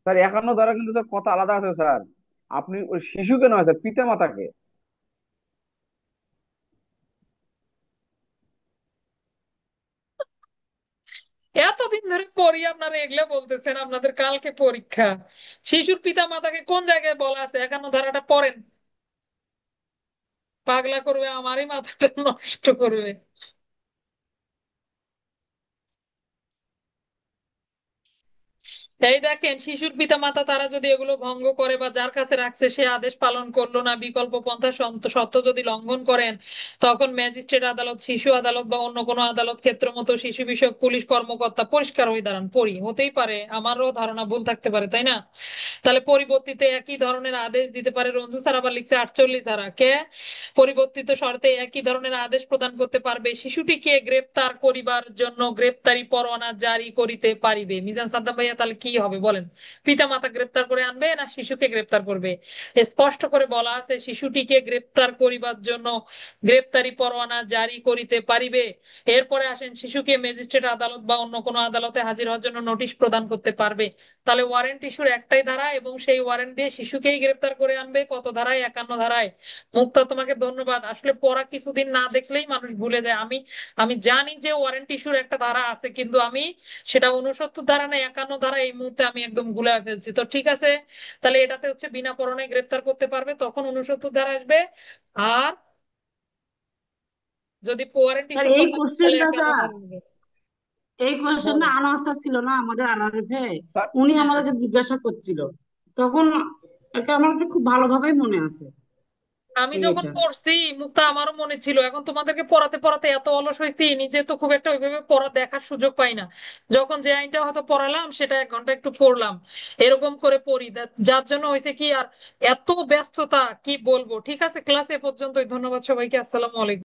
স্যার 51 দ্বারা কিন্তু স্যার কথা আলাদা আছে স্যার। আপনি ওই শিশুকে নয় স্যার, পিতা মাতাকে। এতদিন ধরে পড়ি আপনারা এগুলা বলতেছেন, আপনাদের কালকে পরীক্ষা। শিশুর পিতা মাতাকে কোন জায়গায় বলা আছে? 51 ধারাটা পড়েন। পাগলা করবে, আমারই মাথাটা নষ্ট করবে। এই দেখেন, শিশুর পিতা মাতা তারা যদি এগুলো ভঙ্গ করে বা যার কাছে রাখছে সে আদেশ পালন করলো না, বিকল্প পন্থা সত্ত্ব যদি লঙ্ঘন করেন, তখন ম্যাজিস্ট্রেট আদালত, শিশু আদালত বা অন্য কোনো আদালত ক্ষেত্র মতো শিশু বিষয়ক পুলিশ কর্মকর্তা পরিষ্কার হয়ে দাঁড়ান। হতেই পারে, আমারও ধারণা ভুল থাকতে পারে, তাই না? তাহলে পরিবর্তিতে একই ধরনের আদেশ দিতে পারে। রঞ্জু স্যার আবার লিখছে 48 ধারা, কে পরিবর্তিত শর্তে একই ধরনের আদেশ প্রদান করতে পারবে, শিশুটিকে গ্রেপ্তার করিবার জন্য গ্রেপ্তারি পরোয়ানা জারি করিতে পারিবে। মিজান সাদ্দাম ভাইয়া, তাহলে কি হবে বলেন? পিতা মাতা গ্রেপ্তার করে আনবে না শিশুকে গ্রেপ্তার করবে? স্পষ্ট করে বলা আছে শিশুটিকে গ্রেপ্তার করিবার জন্য গ্রেপ্তারি পরোয়ানা জারি করিতে পারিবে। এরপরে আসেন, শিশুকে ম্যাজিস্ট্রেট আদালত বা অন্য কোনো আদালতে হাজির হওয়ার জন্য নোটিশ প্রদান করতে পারবে। তাহলে ওয়ারেন্ট ইস্যুর একটাই ধারা, এবং সেই ওয়ারেন্ট দিয়ে শিশুকেই গ্রেপ্তার করে আনবে। কত ধারায়? 51 ধারায়। মুক্তা, তোমাকে ধন্যবাদ। আসলে পড়া কিছুদিন না দেখলেই মানুষ ভুলে যায়। আমি আমি জানি যে ওয়ারেন্ট ইস্যুর একটা ধারা আছে, কিন্তু আমি সেটা 69 ধারা না 51 ধারা এই মুহূর্তে আমি একদম গুলায় ফেলছি। তো ঠিক আছে, তাহলে এটাতে হচ্ছে বিনা পরোয়ানায় গ্রেপ্তার করতে পারবে, তখন 69 ধারা আসবে। আর যদি ওয়ারেন্ট স্যার ইস্যু এই কথা হয়, তাহলে কোশ্চেনটা 51 স্যার, ধারা হবে। এই কোশ্চেনটা বলো। আনোয়ার স্যার ছিল না আমাদের আরআরএফে, স্যার, উনি হ্যাঁ, আমাদেরকে জিজ্ঞাসা করছিল তখন। এটা আমার কাছে খুব ভালোভাবেই মনে আছে আমি যখন এটা। পড়ছি মুক্তা আমারও মনে ছিল। এখন তোমাদেরকে পড়াতে পড়াতে এত অলস হয়েছি, নিজে তো খুব একটা ওইভাবে পড়া দেখার সুযোগ পাই না। যখন যে আইনটা হয়তো পড়ালাম সেটা 1 ঘন্টা একটু পড়লাম, এরকম করে পড়ি। যার জন্য হয়েছে কি, আর এত ব্যস্ততা কি বলবো। ঠিক আছে, ক্লাস এ পর্যন্তই। ধন্যবাদ সবাইকে। আসসালামু আলাইকুম।